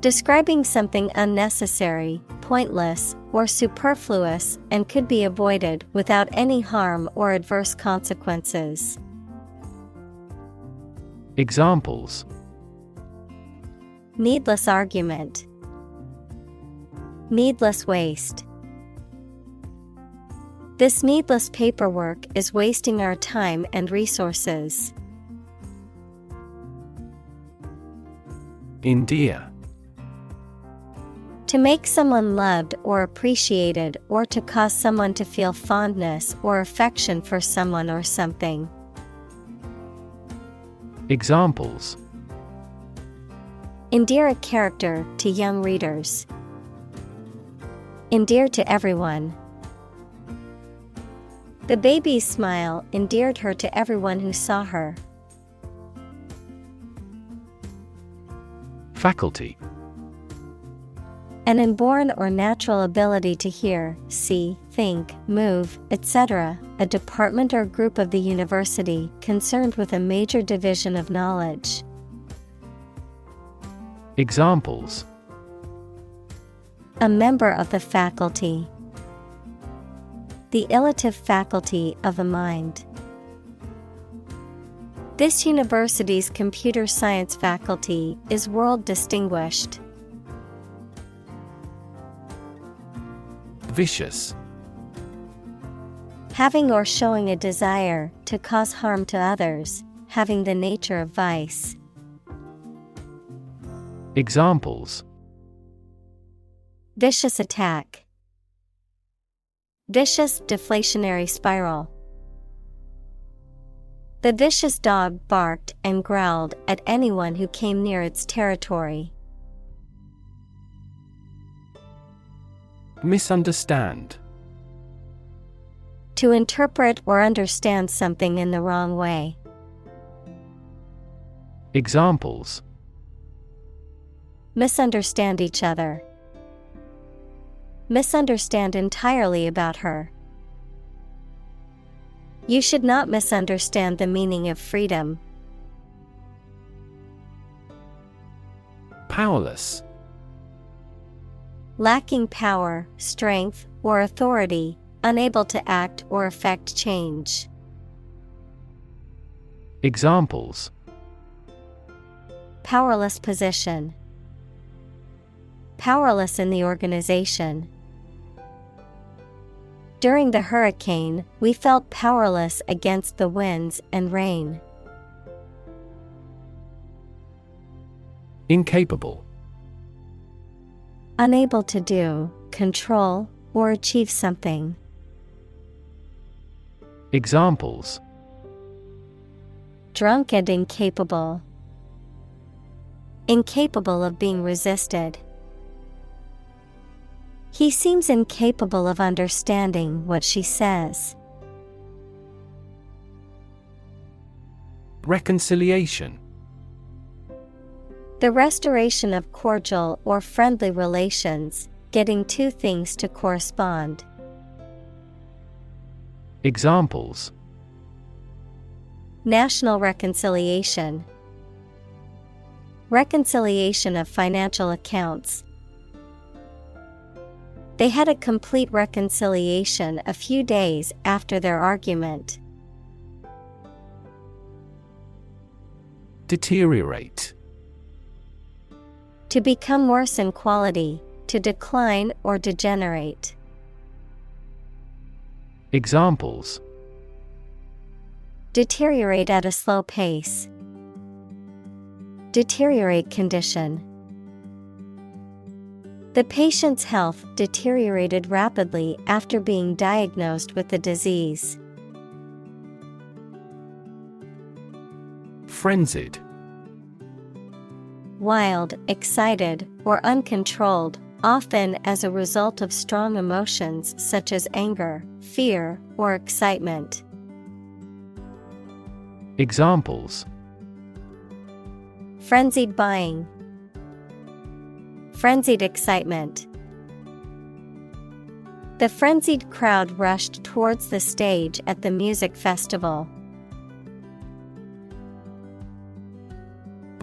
Describing something unnecessary, pointless, or superfluous and could be avoided without any harm or adverse consequences. Examples: Needless argument. Needless waste. This needless paperwork is wasting our time and resources. Endear. To make someone loved or appreciated, or to cause someone to feel fondness or affection for someone or something. Examples: Endear a character to young readers. Endear to everyone. The baby's smile endeared her to everyone who saw her. Faculty. An inborn or natural ability to hear, see, think, move, etc., a department or group of the university concerned with a major division of knowledge. Examples: A member of the faculty. The elative faculty of the mind. This university's computer science faculty is world distinguished. Vicious. Having or showing a desire to cause harm to others, having the nature of vice. Examples: Vicious attack. Vicious deflationary spiral. The vicious dog barked and growled at anyone who came near its territory. Misunderstand. To interpret or understand something in the wrong way. Examples: Misunderstand each other. Misunderstand entirely about her. You should not misunderstand the meaning of freedom. Powerless. Lacking power, strength, or authority, unable to act or effect change. Examples: Powerless position. Powerless in the organization. During the hurricane, we felt powerless against the winds and rain. Incapable. Unable to do, control, or achieve something. Examples: Drunk and incapable. Incapable of being resisted. He seems incapable of understanding what she says. Reconciliation. The restoration of cordial or friendly relations, getting two things to correspond. Examples: National reconciliation. Reconciliation of financial accounts. They had a complete reconciliation a few days after their argument. Deteriorate. To become worse in quality, to decline or degenerate. Examples: Deteriorate at a slow pace. Deteriorate condition. The patient's health deteriorated rapidly after being diagnosed with the disease. Frenzied. Wild, excited, or uncontrolled, often as a result of strong emotions such as anger, fear, or excitement. Examples: Frenzied buying. Frenzied excitement. The frenzied crowd rushed towards the stage at the music festival.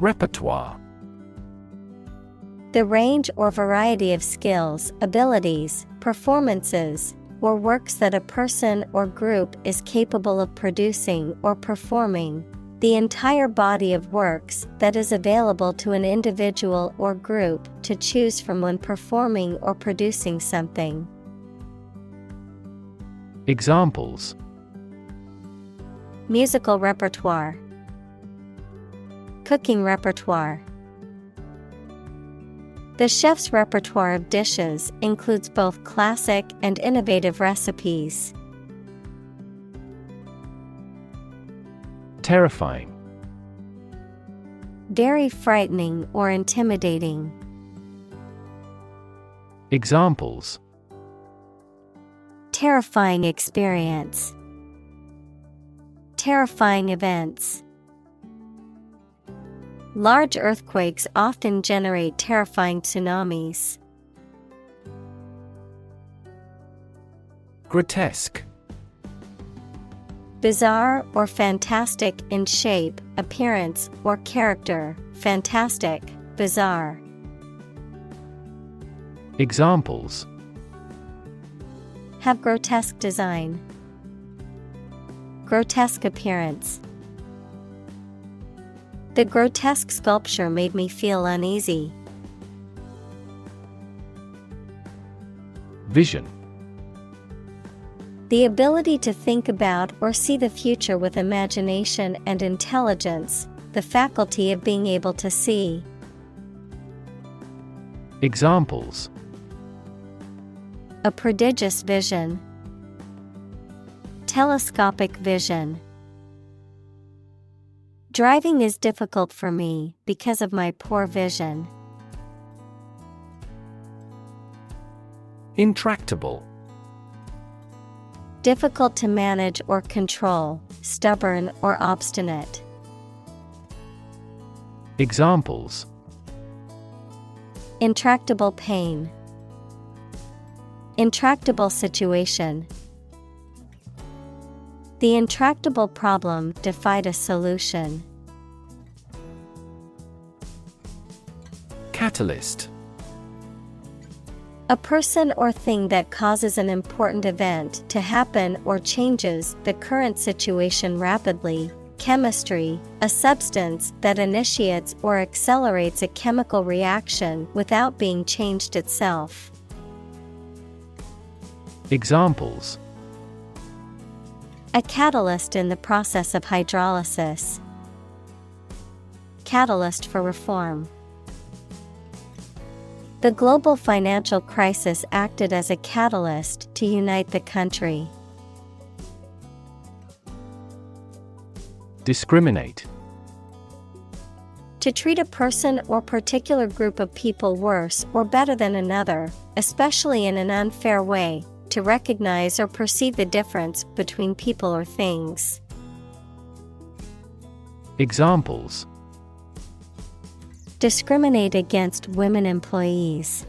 Repertoire. The range or variety of skills, abilities, performances, or works that a person or group is capable of producing or performing. The entire body of works that is available to an individual or group to choose from when performing or producing something. Examples: Musical repertoire, cooking repertoire. The chef's repertoire of dishes includes both classic and innovative recipes. Terrifying. Very frightening or intimidating. Examples: Terrifying experience. Terrifying events. Large earthquakes often generate terrifying tsunamis. Grotesque. Bizarre or fantastic in shape, appearance, or character. Fantastic, bizarre. Examples: Have grotesque design. Grotesque appearance. The grotesque sculpture made me feel uneasy. Vision. The ability to think about or see the future with imagination and intelligence, the faculty of being able to see. Examples: A prodigious vision. Telescopic vision. Driving is difficult for me because of my poor vision. Intractable. Difficult to manage or control, stubborn or obstinate. Examples: Intractable pain. Intractable situation. The intractable problem defied a solution. Catalyst. A person or thing that causes an important event to happen or changes the current situation rapidly. Chemistry, a substance that initiates or accelerates a chemical reaction without being changed itself. Examples: A catalyst in the process of hydrolysis. Catalyst for reform. The global financial crisis acted as a catalyst to unite the country. Discriminate. To treat a person or particular group of people worse or better than another, especially in an unfair way, to recognize or perceive the difference between people or things. Examples: Discriminate against women employees.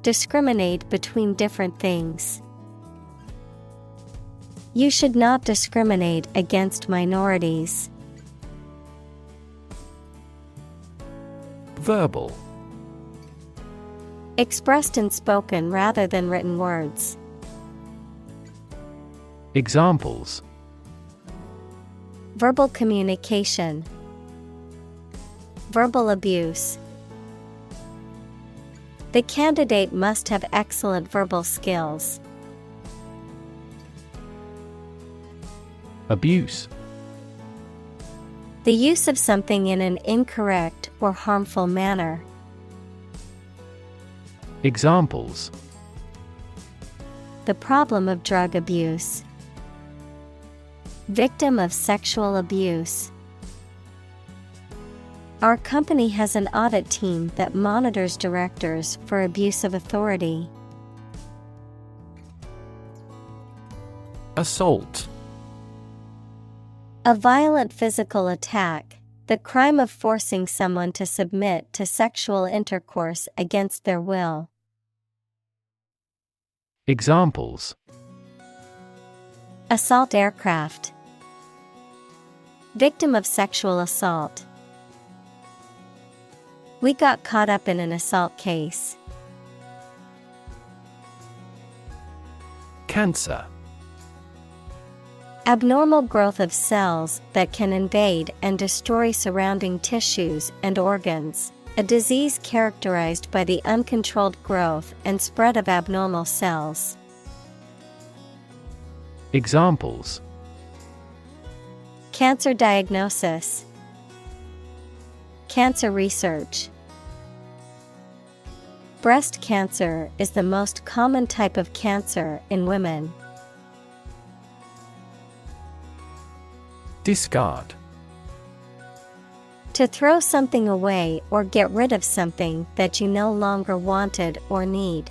Discriminate between different things. You should not discriminate against minorities. Verbal. Expressed in spoken rather than written words. Examples: Verbal communication. Verbal abuse. The candidate must have excellent verbal skills. Abuse. The use of something in an incorrect or harmful manner. Examples: The problem of drug abuse. Victim of sexual abuse. Our company has an audit team that monitors directors for abuse of authority. Assault. A violent physical attack, the crime of forcing someone to submit to sexual intercourse against their will. Examples: Assault aircraft. Victim of sexual assault. We got caught up in an assault case. Cancer. Abnormal growth of cells that can invade and destroy surrounding tissues and organs. A disease characterized by the uncontrolled growth and spread of abnormal cells. Examples: Cancer diagnosis, cancer research. Breast cancer is the most common type of cancer in women. Discard. To throw something away or get rid of something that you no longer wanted or need.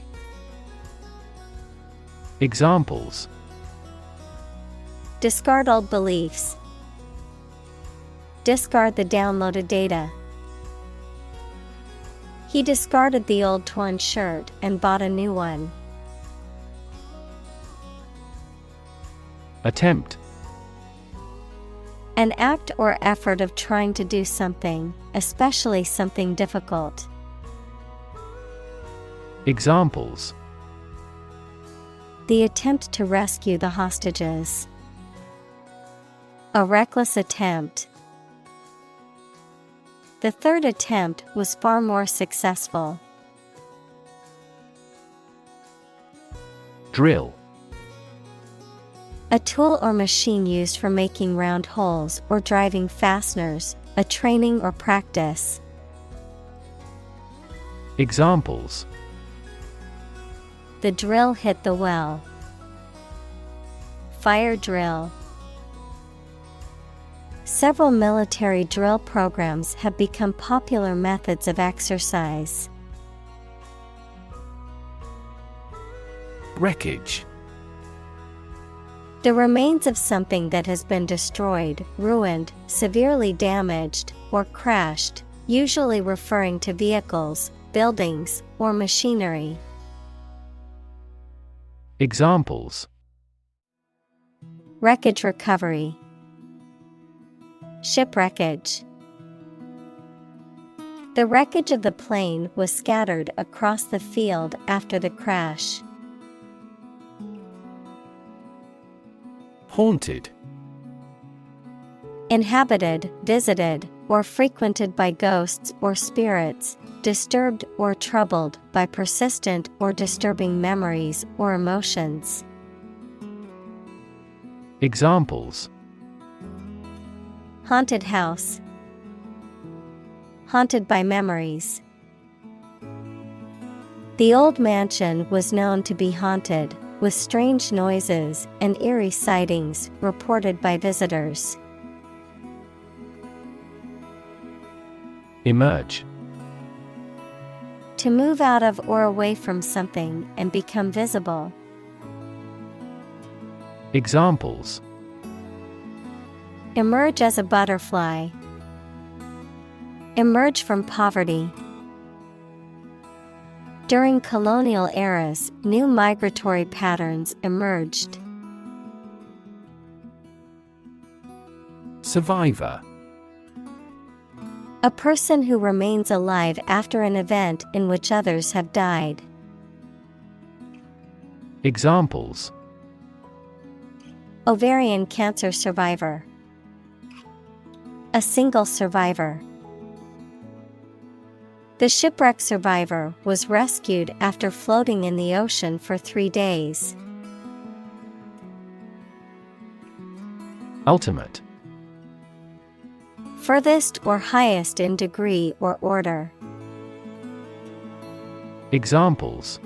Examples: Discard old beliefs. Discard the downloaded data. He discarded the old torn shirt and bought a new one. Attempt. An act or effort of trying to do something, especially something difficult. Examples: The attempt to rescue the hostages. A reckless attempt. The third attempt was far more successful. Drill. A tool or machine used for making round holes or driving fasteners, a training or practice. Examples: The drill hit the well. Fire drill. Several military drill programs have become popular methods of exercise. Wreckage. The remains of something that has been destroyed, ruined, severely damaged, or crashed, usually referring to vehicles, buildings, or machinery. Examples: Wreckage recovery. Shipwreckage. The wreckage of the plane was scattered across the field after the crash. Haunted. Inhabited, visited, or frequented by ghosts or spirits, disturbed or troubled by persistent or disturbing memories or emotions. Examples: Haunted house. Haunted by memories. The old mansion was known to be haunted, with strange noises and eerie sightings reported by visitors. Emerge. To move out of or away from something and become visible. Examples: Emerge as a butterfly. Emerge from poverty. During colonial eras, new migratory patterns emerged. Survivor. A person who remains alive after an event in which others have died. Examples: Ovarian cancer survivor. A single survivor. The shipwreck survivor was rescued after floating in the ocean for 3 days. Ultimate. Furthest or highest in degree or order. Examples: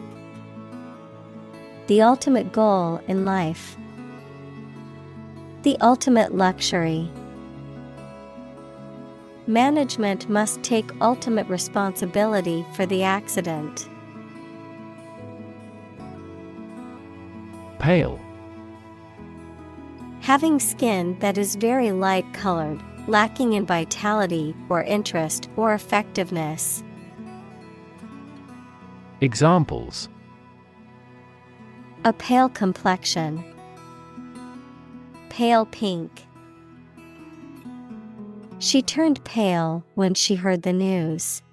The ultimate goal in life. The ultimate luxury. Management must take ultimate responsibility for the accident. Pale. Having skin that is very light colored, lacking in vitality or interest or effectiveness. Examples: A pale complexion. Pale pink. She turned pale when she heard the news.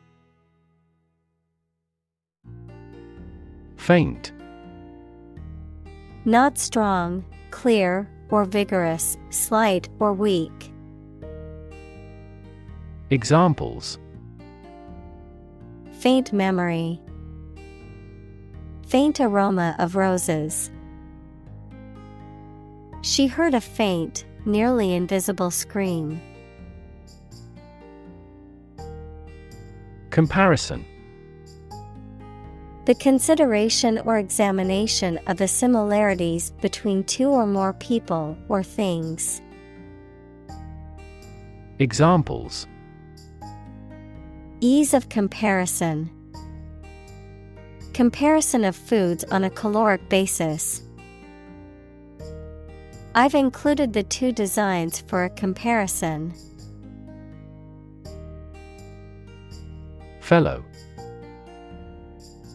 Faint. Not strong, clear, or vigorous, slight or weak. Examples: Faint memory. Faint aroma of roses. She heard a faint, nearly invisible scream. Comparison. The consideration or examination of the similarities between two or more people or things. Examples: Ease of comparison. Comparison of foods on a caloric basis. I've included the two designs for a comparison. Fellow.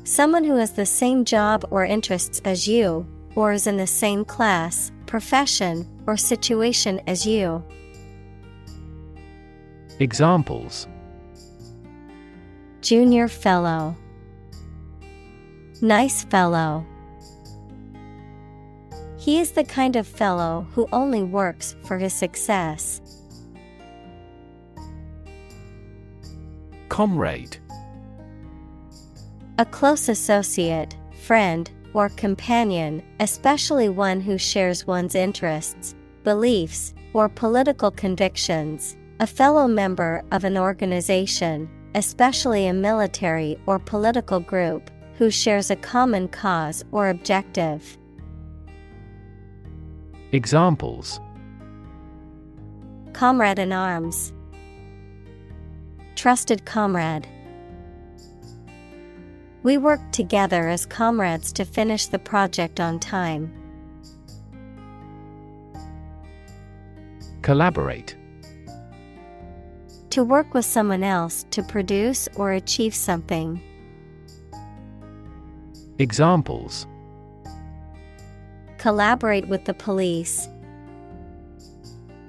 Someone who has the same job or interests as you, or is in the same class, profession, or situation as you. Examples: Junior fellow. Nice fellow. He is the kind of fellow who only works for his success. Comrade. A close associate, friend, or companion, especially one who shares one's interests, beliefs, or political convictions. A fellow member of an organization, especially a military or political group, who shares a common cause or objective. Examples: Comrade in arms. Trusted comrade. We worked together as comrades to finish the project on time. Collaborate. To work with someone else to produce or achieve something. Examples: Collaborate with the police.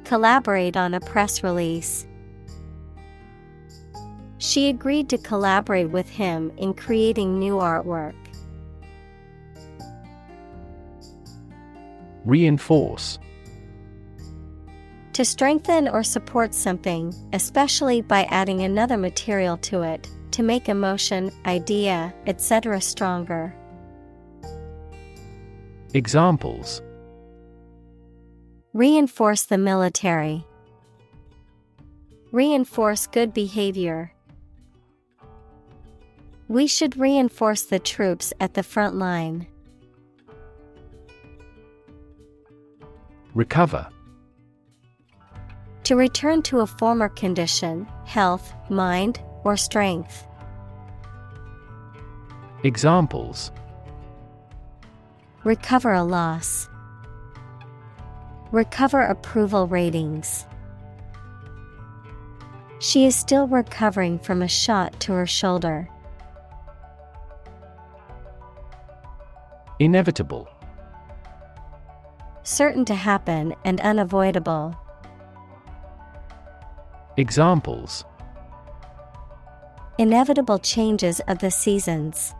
Collaborate on a press release. She agreed to collaborate with him in creating new artwork. Reinforce. To strengthen or support something, especially by adding another material to it, to make emotion, idea, etc. stronger. Examples: Reinforce the military. Reinforce good behavior. We should reinforce the troops at the front line. Recover. To return to a former condition, health, mind, or strength. Examples: Recover a loss. Recover approval ratings. She is still recovering from a shot to her shoulder. Inevitable. Certain to happen and unavoidable. Examples: Inevitable changes of the seasons.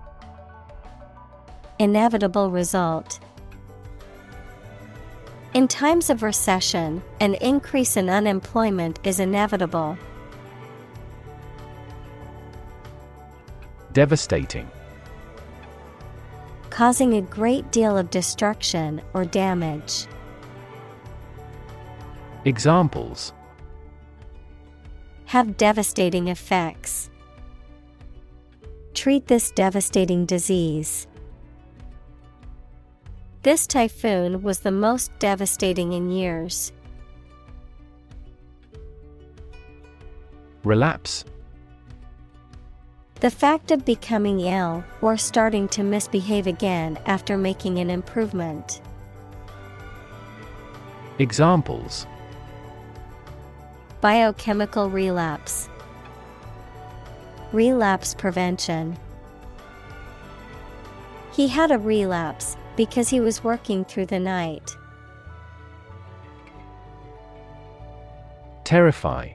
Inevitable result. In times of recession, an increase in unemployment is inevitable. Devastating. Causing a great deal of destruction or damage. Examples: Have devastating effects. Treat this devastating disease. This typhoon was the most devastating in years. Relapse. The fact of becoming ill or starting to misbehave again after making an improvement. Examples: Biochemical relapse. Relapse prevention. He had a relapse because he was working through the night. Terrify.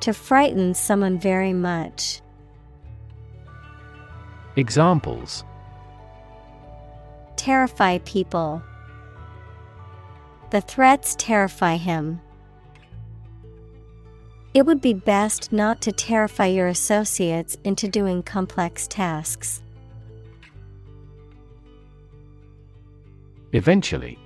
To frighten someone very much. Examples: terrify people. The threats terrify him. It would be best not to terrify your associates into doing complex tasks. Eventually.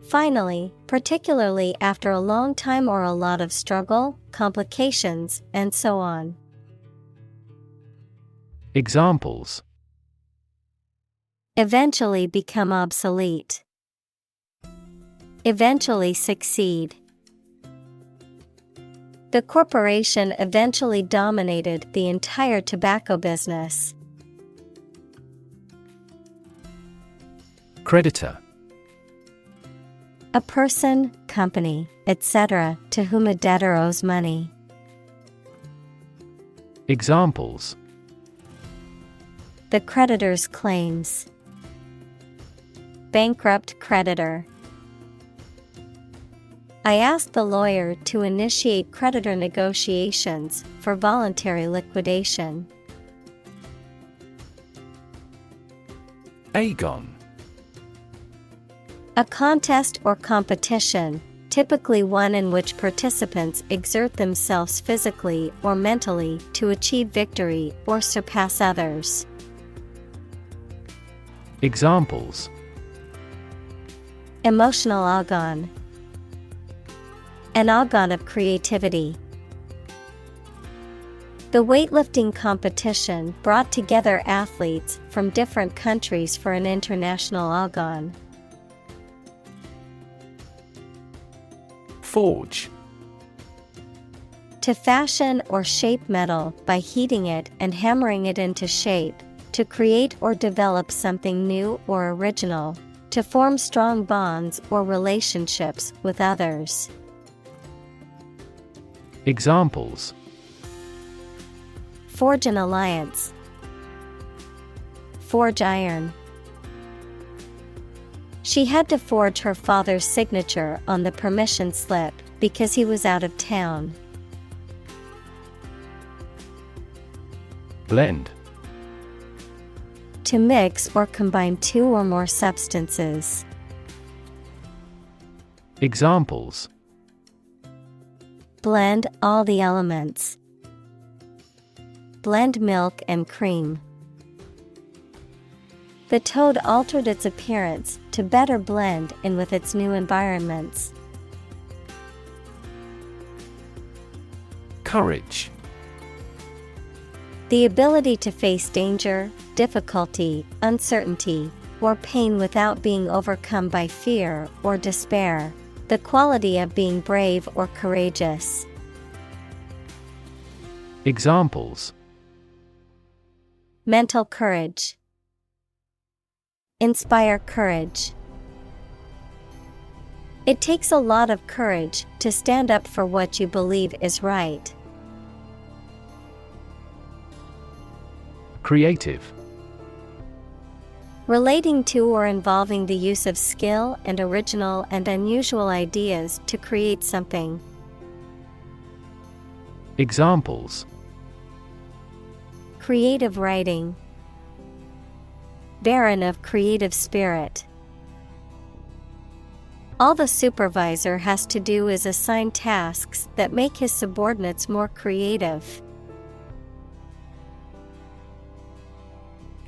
Finally, particularly after a long time or a lot of struggle, complications, and so on. Examples: Eventually become obsolete. Eventually succeed. The corporation eventually dominated the entire tobacco business. Creditor: A person, company, etc., to whom a debtor owes money. Examples: The creditor's claims. Bankrupt creditor. I asked the lawyer to initiate creditor negotiations for voluntary liquidation. Agon: A contest or competition, typically one in which participants exert themselves physically or mentally to achieve victory or surpass others. Examples: Emotional agon. An agon of creativity. The weightlifting competition brought together athletes from different countries for an international agon. Forge: To fashion or shape metal by heating it and hammering it into shape, to create or develop something new or original, to form strong bonds or relationships with others. Examples: Forge an alliance. Forge iron. She had to forge her father's signature on the permission slip because he was out of town. Blend: To mix or combine two or more substances. Examples: Blend all the elements. Blend milk and cream. The toad altered its appearance to better blend in with its new environments. Courage: The ability to face danger, difficulty, uncertainty, or pain without being overcome by fear or despair. The quality of being brave or courageous. Examples: Mental courage. Inspire courage. It takes a lot of courage to stand up for what you believe is right. Creative: Relating to or involving the use of skill and original and unusual ideas to create something. Examples: Creative writing. Barren of creative spirit. All the supervisor has to do is assign tasks that make his subordinates more creative.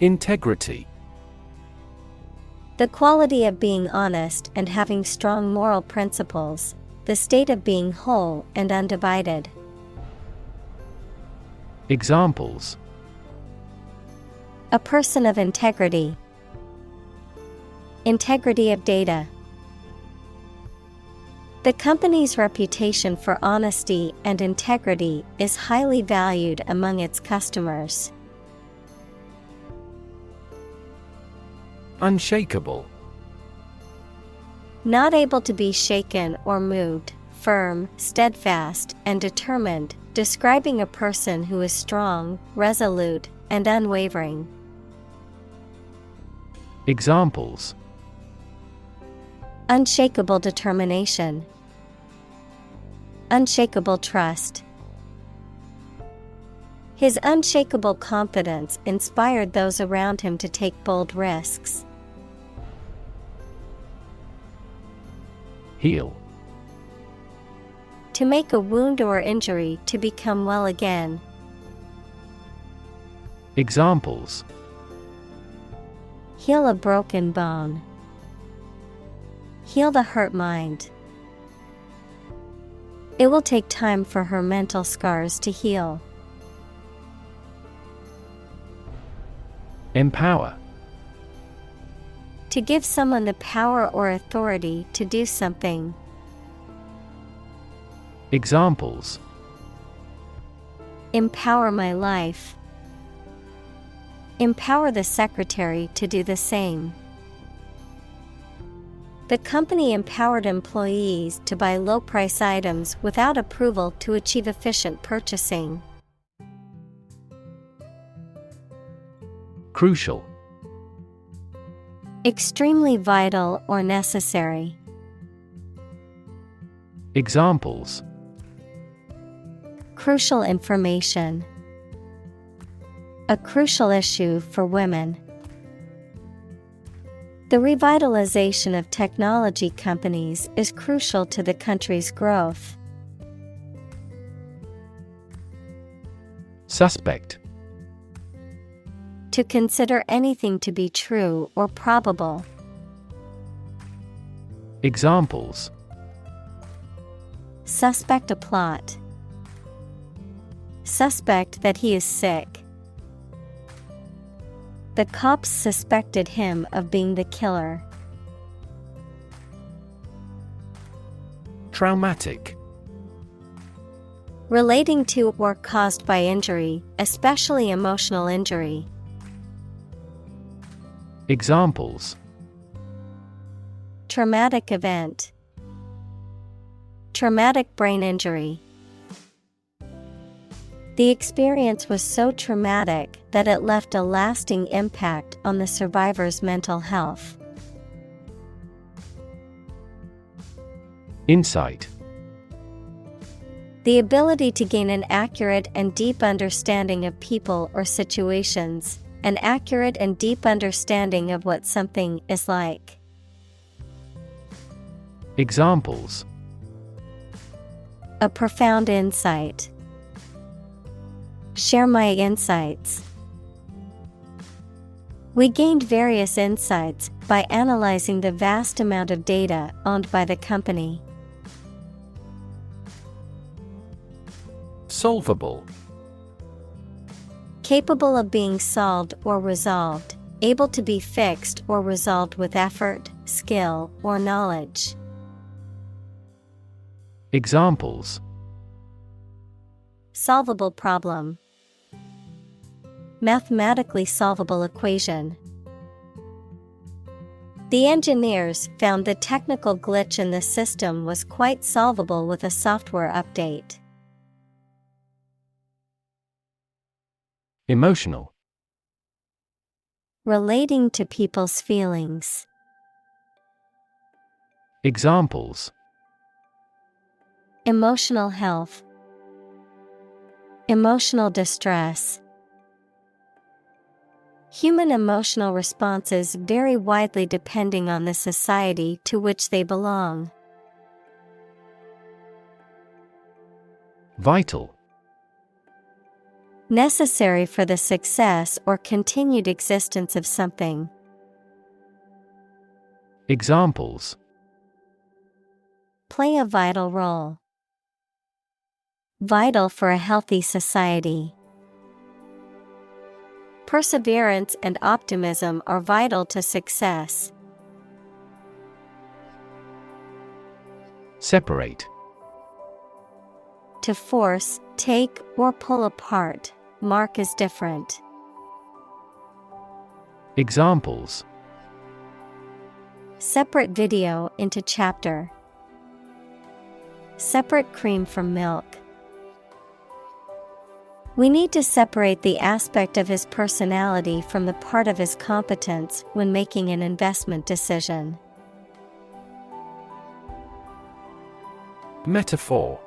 Integrity: The quality of being honest and having strong moral principles, the state of being whole and undivided. Examples: A person of integrity. Integrity of data. The company's reputation for honesty and integrity is highly valued among its customers. Unshakable: Not able to be shaken or moved, firm, steadfast, and determined, describing a person who is strong, resolute, and unwavering. Examples: Unshakable determination. Unshakable trust. His unshakable confidence inspired those around him to take bold risks. Heal. To make a wound or injury to become well again. Examples: Heal a broken bone. Heal the hurt mind. It will take time for her mental scars to heal. Empower. To give someone the power or authority to do something. Examples: Empower my life. Empower the secretary to do the same. The company empowered employees to buy low-price items without approval to achieve efficient purchasing. Crucial. Extremely vital or necessary. Examples: Crucial information. A crucial issue for women. The revitalization of technology companies is crucial to the country's growth. Suspect. To consider anything to be true or probable. Examples: Suspect a plot. Suspect that he is sick. The cops suspected him of being the killer. Traumatic. Relating to or caused by injury, especially emotional injury. Examples: Traumatic event. Traumatic brain injury. The experience was so traumatic that it left a lasting impact on the survivor's mental health. Insight. The ability to gain an accurate and deep understanding of people or situations, an accurate and deep understanding of what something is like. Examples: A profound insight. Share my insights. We gained various insights by analyzing the vast amount of data owned by the company. Solvable. Capable of being solved or resolved, able to be fixed or resolved with effort, skill, or knowledge. Examples: Solvable problem. Mathematically solvable equation. The engineers found the technical glitch in the system was quite solvable with a software update. Emotional. Relating to people's feelings. Examples: Emotional health. Emotional distress. Human emotional responses vary widely depending on the society to which they belong. Vital. Necessary for the success or continued existence of something. Examples: Play a vital role. Vital for a healthy society. Perseverance and optimism are vital to success. Separate. To force, take, or pull apart, mark as different. Examples: Separate video into chapter. Separate cream from milk. We need to separate the aspect of his personality from the part of his competence when making an investment decision. Metaphor.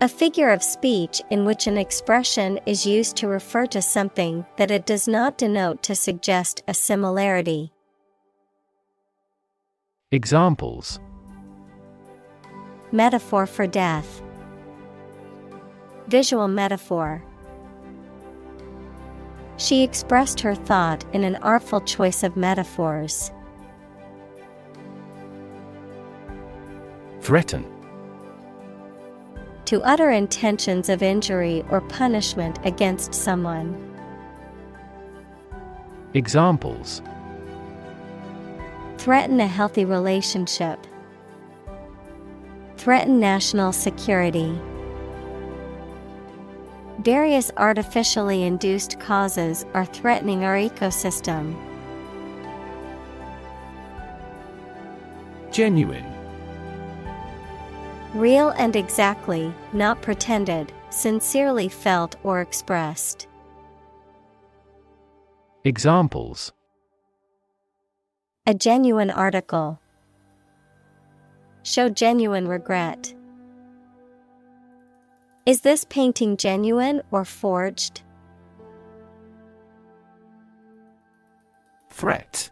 A figure of speech in which an expression is used to refer to something that it does not denote to suggest a similarity. Examples: Metaphor for death. Visual metaphor. She expressed her thought in an artful choice of metaphors. Threaten. To utter intentions of injury or punishment against someone. Examples: Threaten a healthy relationship. Threaten national security. Various artificially induced causes are threatening our ecosystem. Genuine. Real and exactly, not pretended, sincerely felt or expressed. Examples: A genuine article. Show genuine regret. Is this painting genuine or forged? Threat.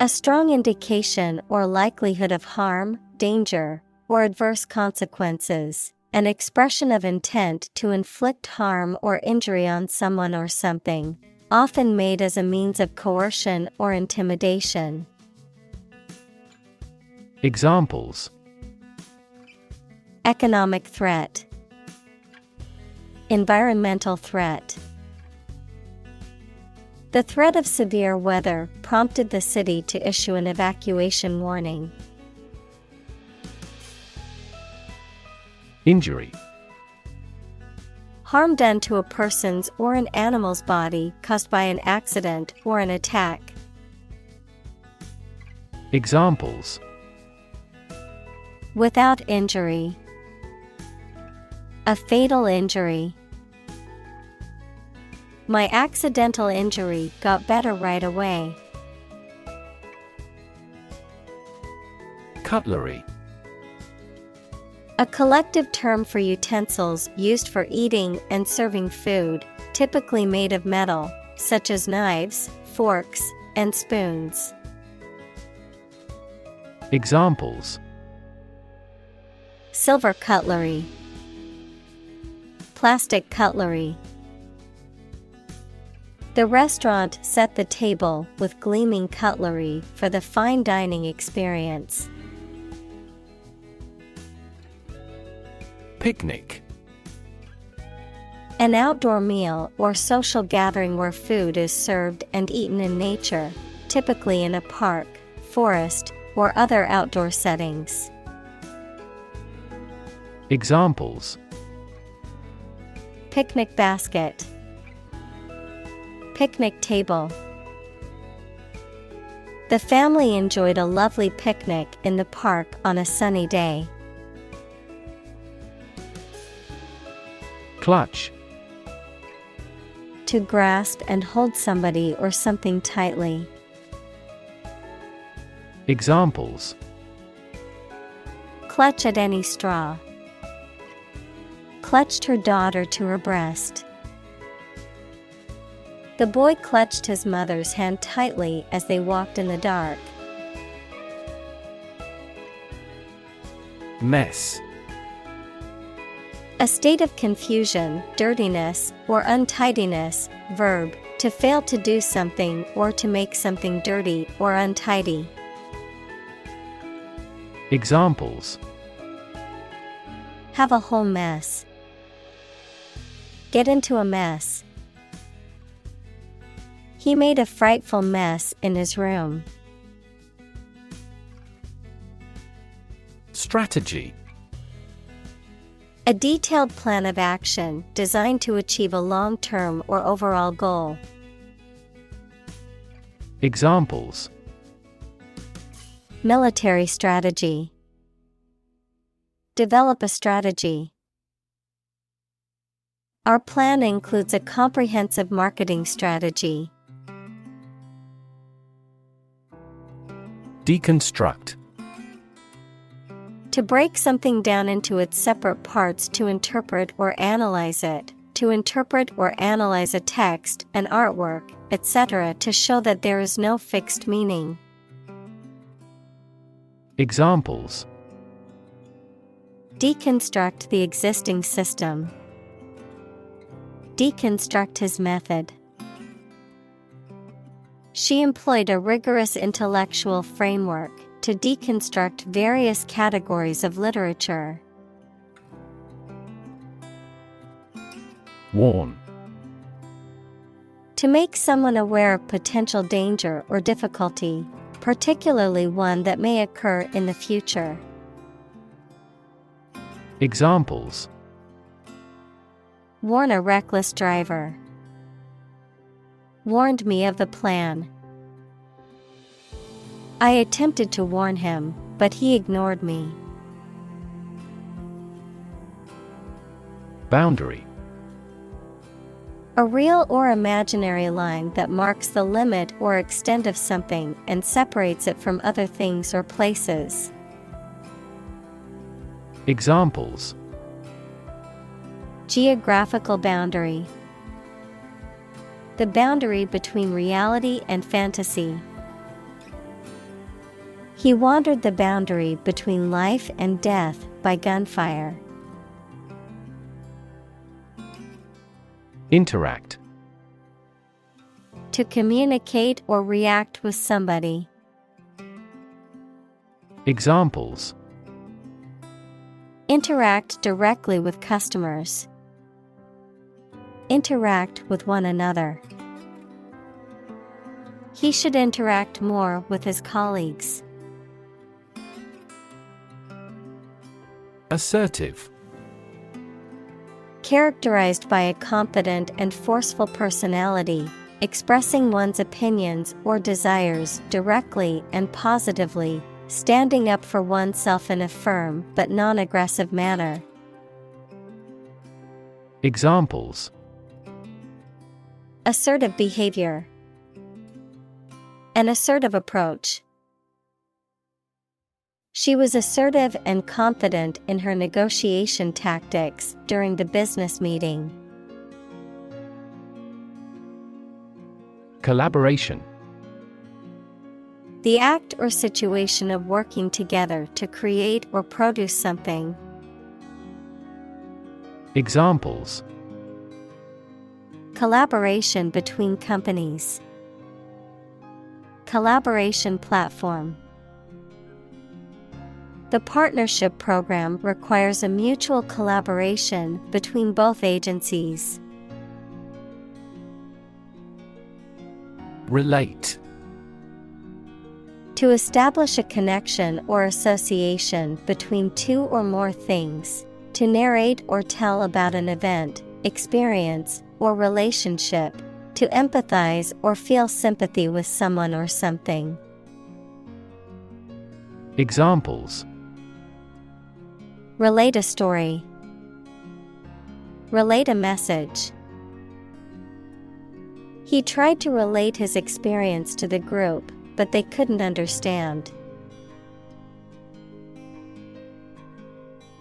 A strong indication or likelihood of harm, danger, or adverse consequences. An expression of intent to inflict harm or injury on someone or something, often made as a means of coercion or intimidation. Examples: Economic threat. Environmental threat. The threat of severe weather prompted the city to issue an evacuation warning. Injury. Harm done to a person's or an animal's body caused by an accident or an attack. Examples: Without injury. A fatal injury. My accidental injury got better right away. Cutlery. A collective term for utensils used for eating and serving food, typically made of metal, such as knives, forks, and spoons. Examples: Silver cutlery. Plastic cutlery. The restaurant set the table with gleaming cutlery for the fine dining experience. Picnic. An outdoor meal or social gathering where food is served and eaten in nature, typically in a park, forest, or other outdoor settings. Examples: Picnic basket. Picnic table. The family enjoyed a lovely picnic in the park on a sunny day. Clutch. To grasp and hold somebody or something tightly. Examples: Clutch at any straw. Clutched her daughter to her breast. The boy clutched his mother's hand tightly as they walked in the dark. Mess. A state of confusion, dirtiness, or untidiness. Verb, to fail to do something or to make something dirty or untidy. Examples: Have a whole mess. Get into a mess. He made a frightful mess in his room. Strategy. A detailed plan of action designed to achieve a long-term or overall goal. Examples: Military strategy. Develop a strategy. Our plan includes a comprehensive marketing strategy. Deconstruct. To break something down into its separate parts to interpret or analyze it, to interpret or analyze a text, an artwork, etc. to show that there is no fixed meaning. Examples: Deconstruct the existing system. Deconstruct his method. She employed a rigorous intellectual framework to deconstruct various categories of literature. Warn. To make someone aware of potential danger or difficulty, particularly one that may occur in the future. Examples: Warn a reckless driver. Warned me of the plan. I attempted to warn him, but he ignored me. Boundary. A real or imaginary line that marks the limit or extent of something and separates it from other things or places. Examples: Geographical boundary. The boundary between reality and fantasy. He wandered the boundary between life and death by gunfire. Interact. To communicate or react with somebody. Examples: Interact directly with customers. Interact with one another. He should interact more with his colleagues. Assertive. Characterized by a confident and forceful personality, expressing one's opinions or desires directly and positively, standing up for oneself in a firm but non-aggressive manner. Examples: Assertive behavior. An assertive approach. She was assertive and confident in her negotiation tactics during the business meeting. Collaboration. The act or situation of working together to create or produce something. Examples: Collaboration between companies. Collaboration platform. The partnership program requires a mutual collaboration between both agencies. Relate. To establish a connection or association between two or more things, to narrate or tell about an event, experience, or relationship, to empathize or feel sympathy with someone or something. Examples: Relate a story. Relate a message. He tried to relate his experience to the group, but they couldn't understand.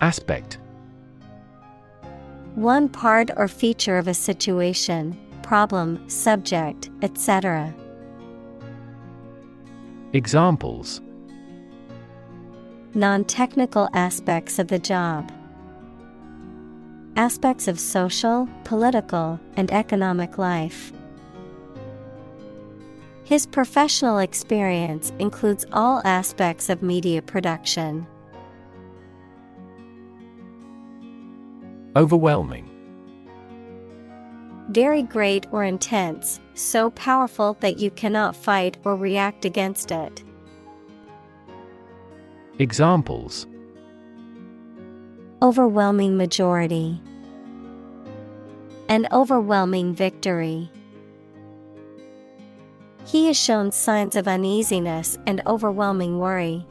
Aspect. One part or feature of a situation, problem, subject, etc. Examples: Non-technical aspects of the job. Aspects of social, political, and economic life. His professional experience includes all aspects of media production. Overwhelming. Very great or intense, so powerful that you cannot fight or react against it. Examples: Overwhelming majority. An overwhelming victory. He has shown signs of uneasiness and overwhelming worry.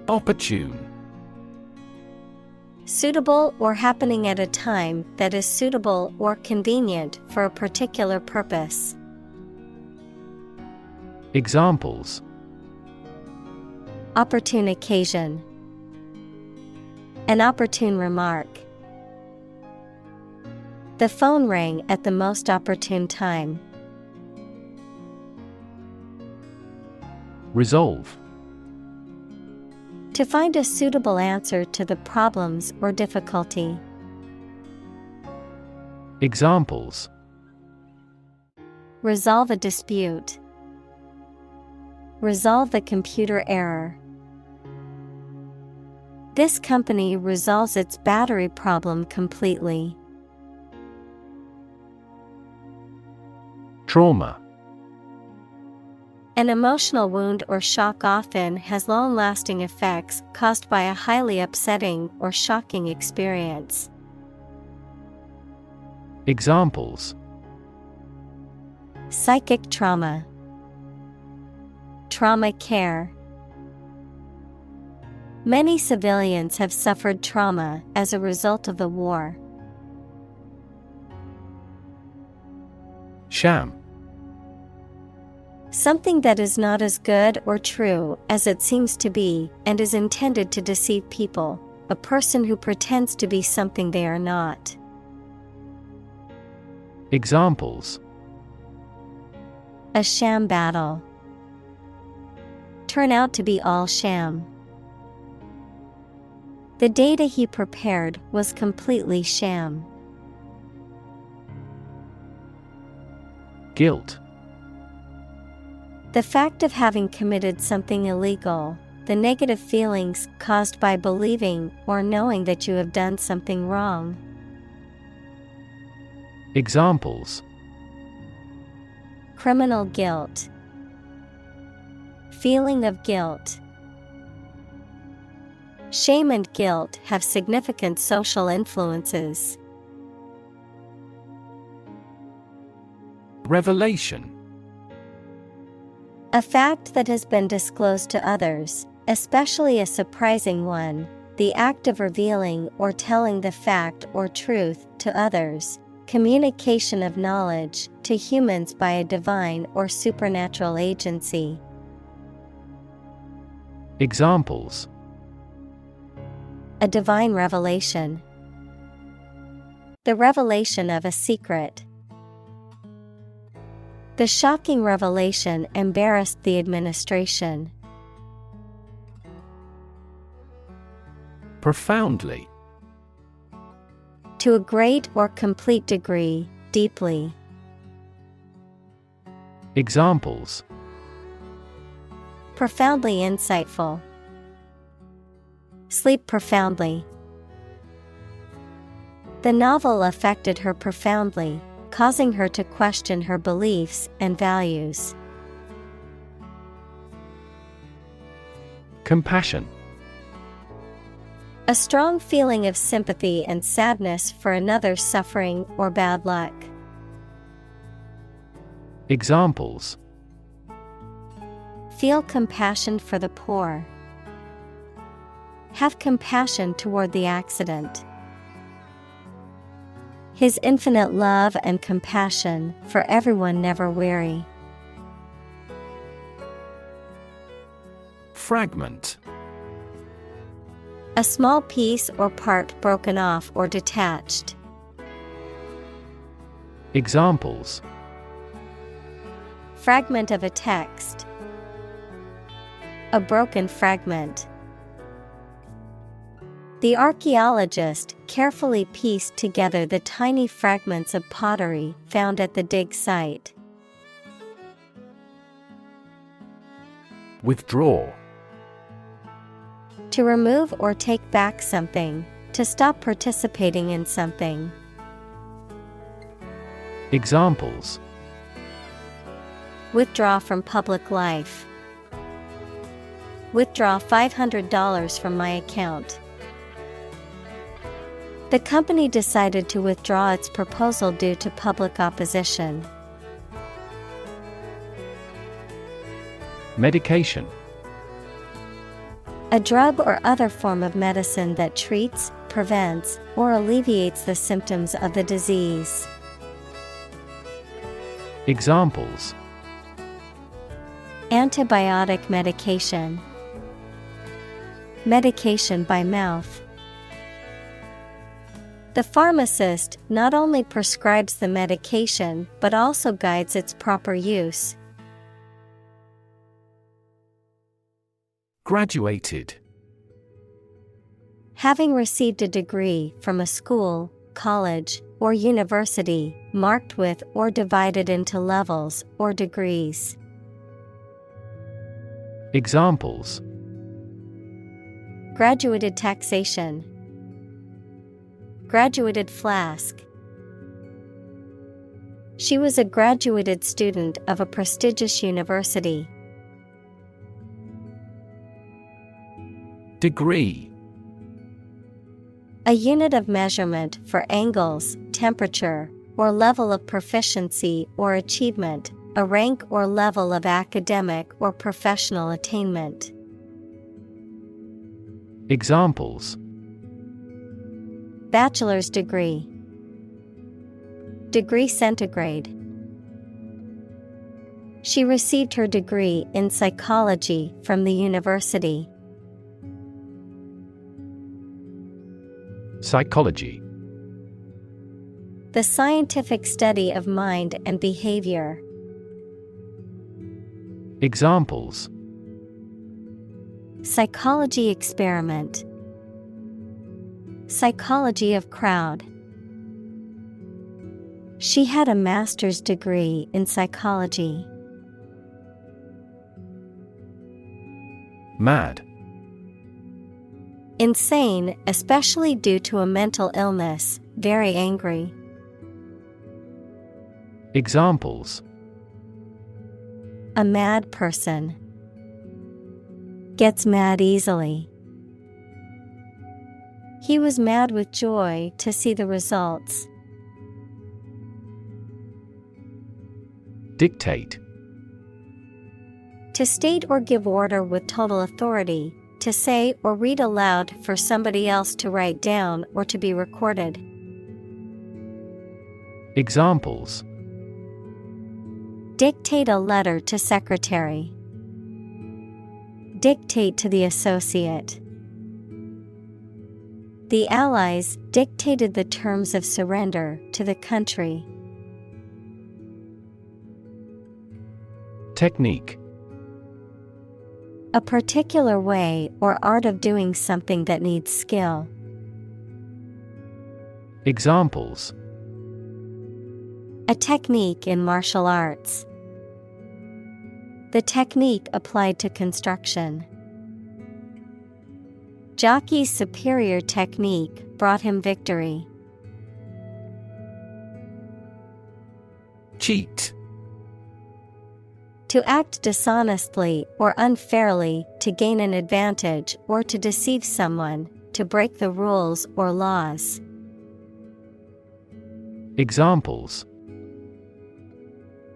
Opportune. Suitable or happening at a time that is suitable or convenient for a particular purpose. Examples: Opportune occasion. An opportune remark. The phone rang at the most opportune time. Resolve. To find a suitable answer to the problems or difficulty. Examples: Resolve a dispute. Resolve the computer error. This company resolves its battery problem completely. Trauma. An emotional wound or shock often has long-lasting effects caused by a highly upsetting or shocking experience. Examples: Psychic trauma. Trauma care. Many civilians have suffered trauma as a result of the war. Sham. Something that is not as good or true as it seems to be and is intended to deceive people, a person who pretends to be something they are not. Examples: A sham battle. Turn out to be all sham. The data he prepared was completely sham. Guilt. The fact of having committed something illegal, the negative feelings caused by believing or knowing that you have done something wrong. Examples: Criminal guilt. Feeling of guilt. Shame and guilt have significant social influences. Revelation. A fact that has been disclosed to others, especially a surprising one, the act of revealing or telling the fact or truth to others, communication of knowledge to humans by a divine or supernatural agency. Examples: A divine revelation. The revelation of a secret. The shocking revelation embarrassed the administration. Profoundly. To a great or complete degree, deeply. Examples: Profoundly insightful. Sleep profoundly. The novel affected her profoundly, causing her to question her beliefs and values. Compassion. A strong feeling of sympathy and sadness for another's suffering or bad luck. Examples: Feel compassion for the poor. Have compassion toward the accident. His infinite love and compassion for everyone never weary. Fragment. A small piece or part broken off or detached. Examples: Fragment of a text. A broken fragment. The archaeologist carefully pieced together the tiny fragments of pottery found at the dig site. Withdraw. To remove or take back something, to stop participating in something. Examples: Withdraw from public life. Withdraw $500 from my account. The company decided to withdraw its proposal due to public opposition. Medication. A drug or other form of medicine that treats, prevents, or alleviates the symptoms of the disease. Examples: Antibiotic medication. Medication by mouth. The pharmacist not only prescribes the medication but also guides its proper use. Graduated. Having received a degree from a school, college, or university, marked with or divided into levels or degrees. Examples: Graduated taxation. Graduated flask. She was a graduated student of a prestigious university. Degree. A unit of measurement for angles, temperature, or level of proficiency or achievement, a rank or level of academic or professional attainment. Examples: Bachelor's degree. Degree centigrade. She received her degree in psychology from the university. Psychology. The scientific study of mind and behavior. Examples: Psychology experiment. Psychology of crowd. She had a master's degree in psychology. Mad. Insane, especially due to a mental illness, very angry. Examples: A mad person. Gets mad easily. He was mad with joy to see the results. Dictate. To state or give order with total authority, to say or read aloud for somebody else to write down or to be recorded. Examples: Dictate a letter to secretary. Dictate to the associate. The Allies dictated the terms of surrender to the country. Technique. A particular way or art of doing something that needs skill. Examples: A technique in martial arts. The technique applied to construction. Jockey's superior technique brought him victory. Cheat. To act dishonestly or unfairly to gain an advantage or to deceive someone, to break the rules or laws. Examples: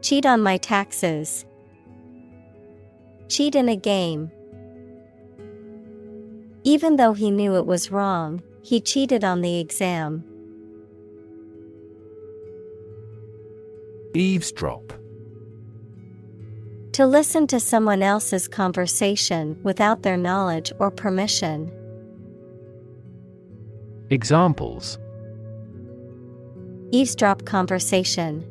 Cheat on my taxes. Cheat in a game. Even though he knew it was wrong, he cheated on the exam. Eavesdrop. To listen to someone else's conversation without their knowledge or permission. Examples: Eavesdrop conversation.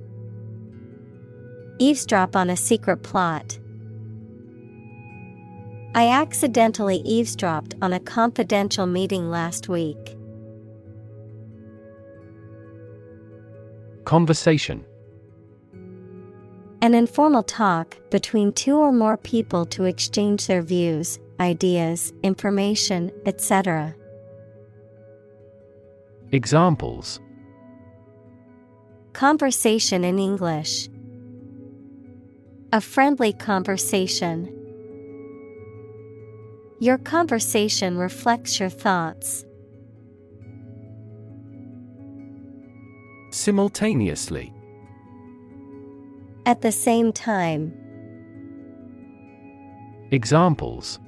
Eavesdrop on a secret plot. I accidentally eavesdropped on a confidential meeting last week. Conversation. An informal talk between two or more people to exchange their views, ideas, information, etc. Examples: Conversation in English. A friendly conversation. Your conversation reflects your thoughts. Simultaneously. At the same time. Examples: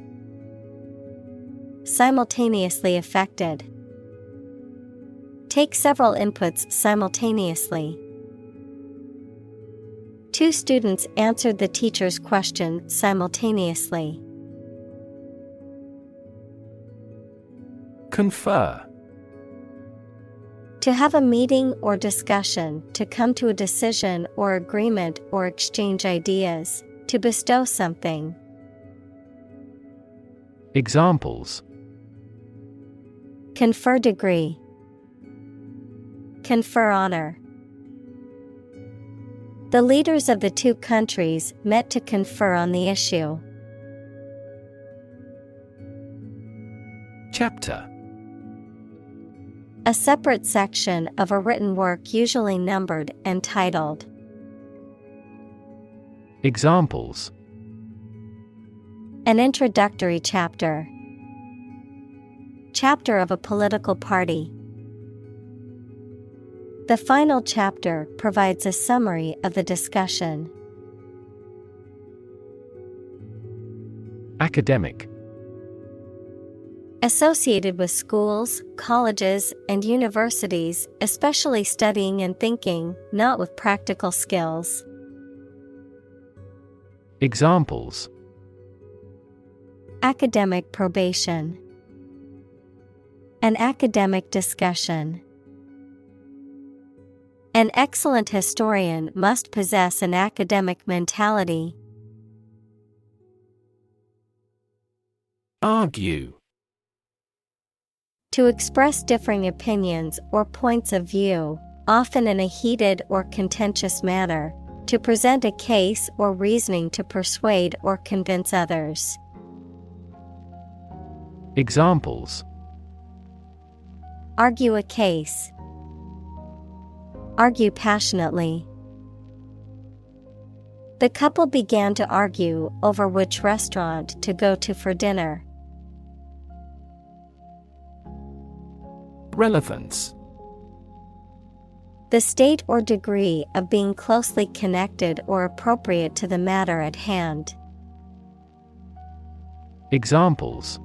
Simultaneously affected. Take several inputs simultaneously. Two students answered the teacher's question simultaneously. Confer. To have a meeting or discussion, to come to a decision or agreement or exchange ideas, to bestow something. Examples: Confer degree. Confer honor. The leaders of the two countries met to confer on the issue. Chapter. A separate section of a written work usually numbered and titled. Examples: An introductory chapter. Chapter of a political party. The final chapter provides a summary of the discussion. Academic. Associated with schools, colleges, and universities, especially studying and thinking, not with practical skills. Examples: Academic probation. An academic discussion. An excellent historian must possess an academic mentality. Argue. To express differing opinions or points of view, often in a heated or contentious manner, to present a case or reasoning to persuade or convince others. Examples: Argue a case. Argue passionately. The couple began to argue over which restaurant to go to for dinner. Relevance. The state or degree of being closely connected or appropriate to the matter at hand. Examples: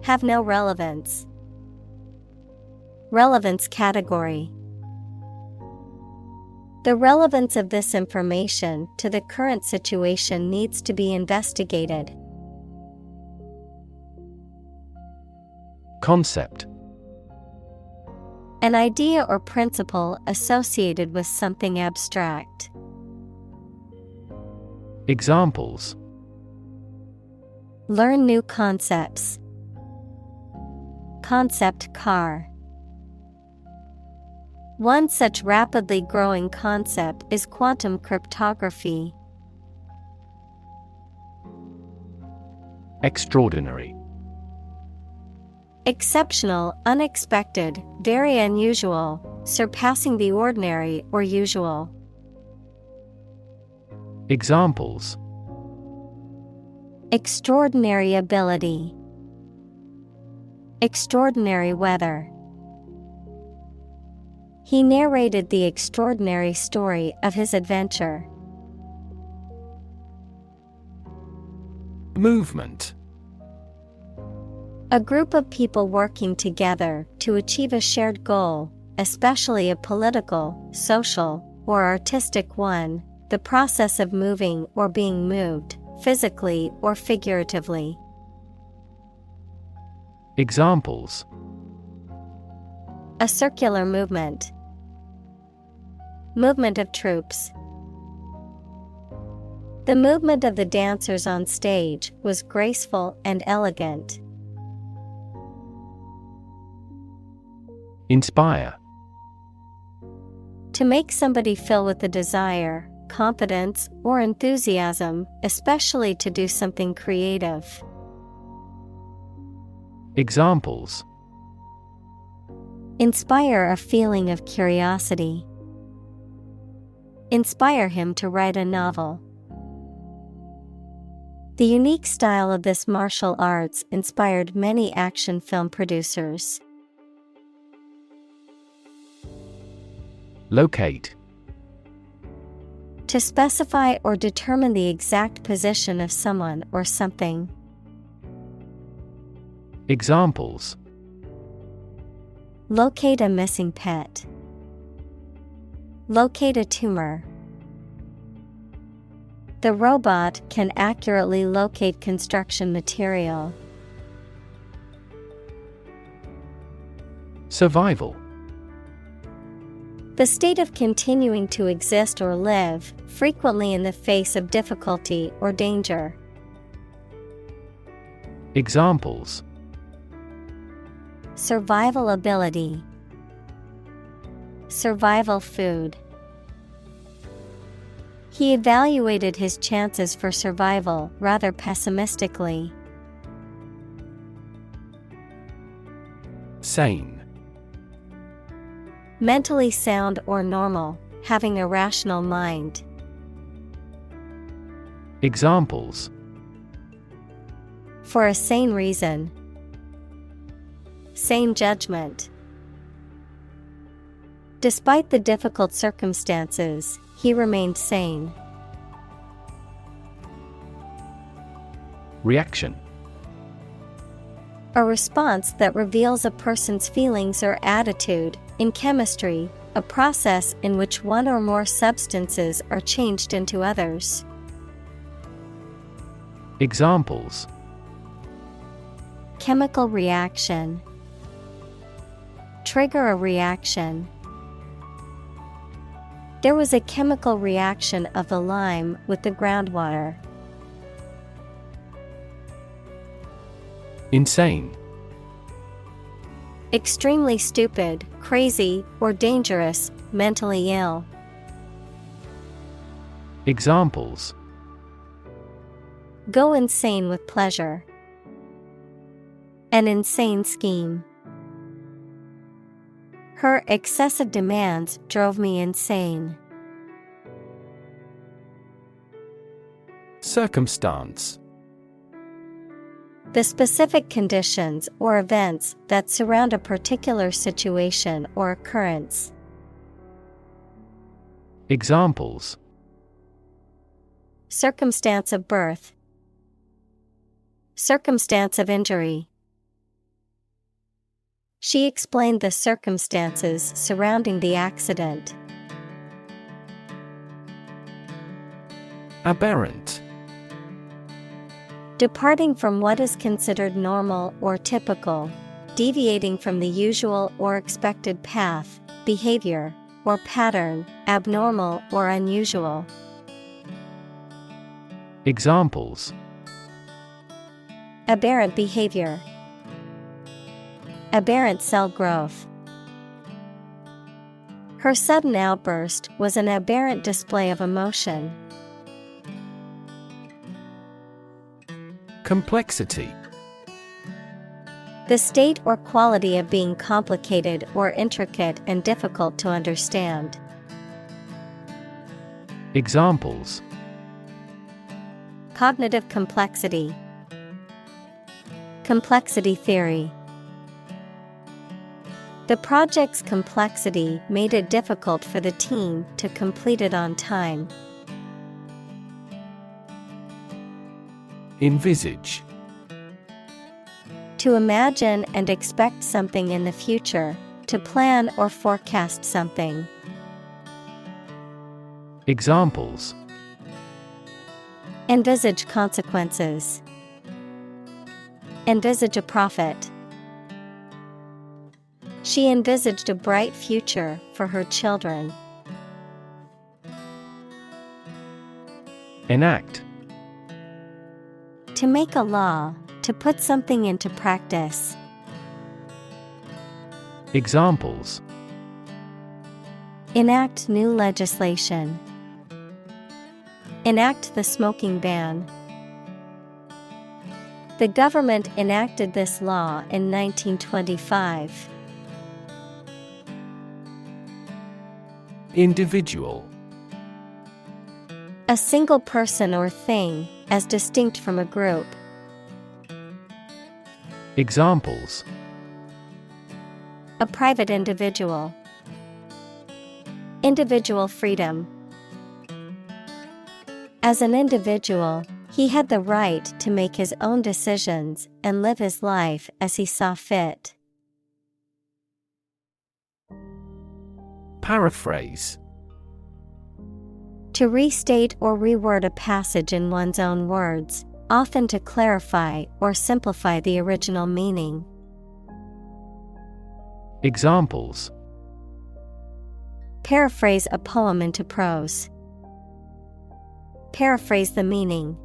Have no relevance. Relevance category. The relevance of this information to the current situation needs to be investigated. Concept. An idea or principle associated with something abstract. Examples: Learn new concepts. Concept car. One such rapidly growing concept is quantum cryptography. Extraordinary. Exceptional, unexpected, very unusual, surpassing the ordinary or usual. Examples: Extraordinary ability. Extraordinary weather. He narrated the extraordinary story of his adventure. Movement. A group of people working together to achieve a shared goal, especially a political, social, or artistic one, the process of moving or being moved, physically or figuratively. Examples: A circular movement. Movement of troops. The movement of the dancers on stage was graceful and elegant. Inspire. To make somebody feel with a desire, confidence, or enthusiasm, especially to do something creative. Examples: Inspire a feeling of curiosity. Inspire him to write a novel. The unique style of this martial arts inspired many action film producers. Locate. To specify or determine the exact position of someone or something. Examples: Locate a missing pet. Locate a tumor. The robot can accurately locate construction material. Survival. The state of continuing to exist or live, frequently in the face of difficulty or danger. Examples: Survival ability. Survival food. He evaluated his chances for survival rather pessimistically. Sane. Mentally sound or normal, having a rational mind. Examples: For a sane reason. Sane judgment. Despite the difficult circumstances, he remained sane. Reaction. A response that reveals a person's feelings or attitude. In chemistry, a process in which one or more substances are changed into others. Examples: Chemical reaction. Trigger a reaction. There was a chemical reaction of the lime with the groundwater. Insane. Extremely stupid, crazy, or dangerous, mentally ill. Examples: Go insane with pleasure. An insane scheme. Her excessive demands drove me insane. Circumstance. The specific conditions or events that surround a particular situation or occurrence. Examples: Circumstance of birth. Circumstance of injury. She explained the circumstances surrounding the accident. Aberrant. Departing from what is considered normal or typical, deviating from the usual or expected path, behavior, or pattern, abnormal or unusual. Examples: Aberrant behavior. Aberrant cell growth. Her sudden outburst was an aberrant display of emotion. Complexity. The state or quality of being complicated or intricate and difficult to understand. Examples: Cognitive complexity. Complexity theory. The project's complexity made it difficult for the team to complete it on time. Envisage. To imagine and expect something in the future, to plan or forecast something. Examples: Envisage consequences. Envisage a profit. She envisaged a bright future for her children. Enact. To make a law, to put something into practice. Examples: Enact new legislation. Enact the smoking ban. The government enacted this law in 1925. Individual. A single person or thing, as distinct from a group. Examples: A private individual. Individual freedom. As an individual, he had the right to make his own decisions and live his life as he saw fit. Paraphrase. To restate or reword a passage in one's own words, often to clarify or simplify the original meaning. Examples: Paraphrase a poem into prose. Paraphrase the meaning.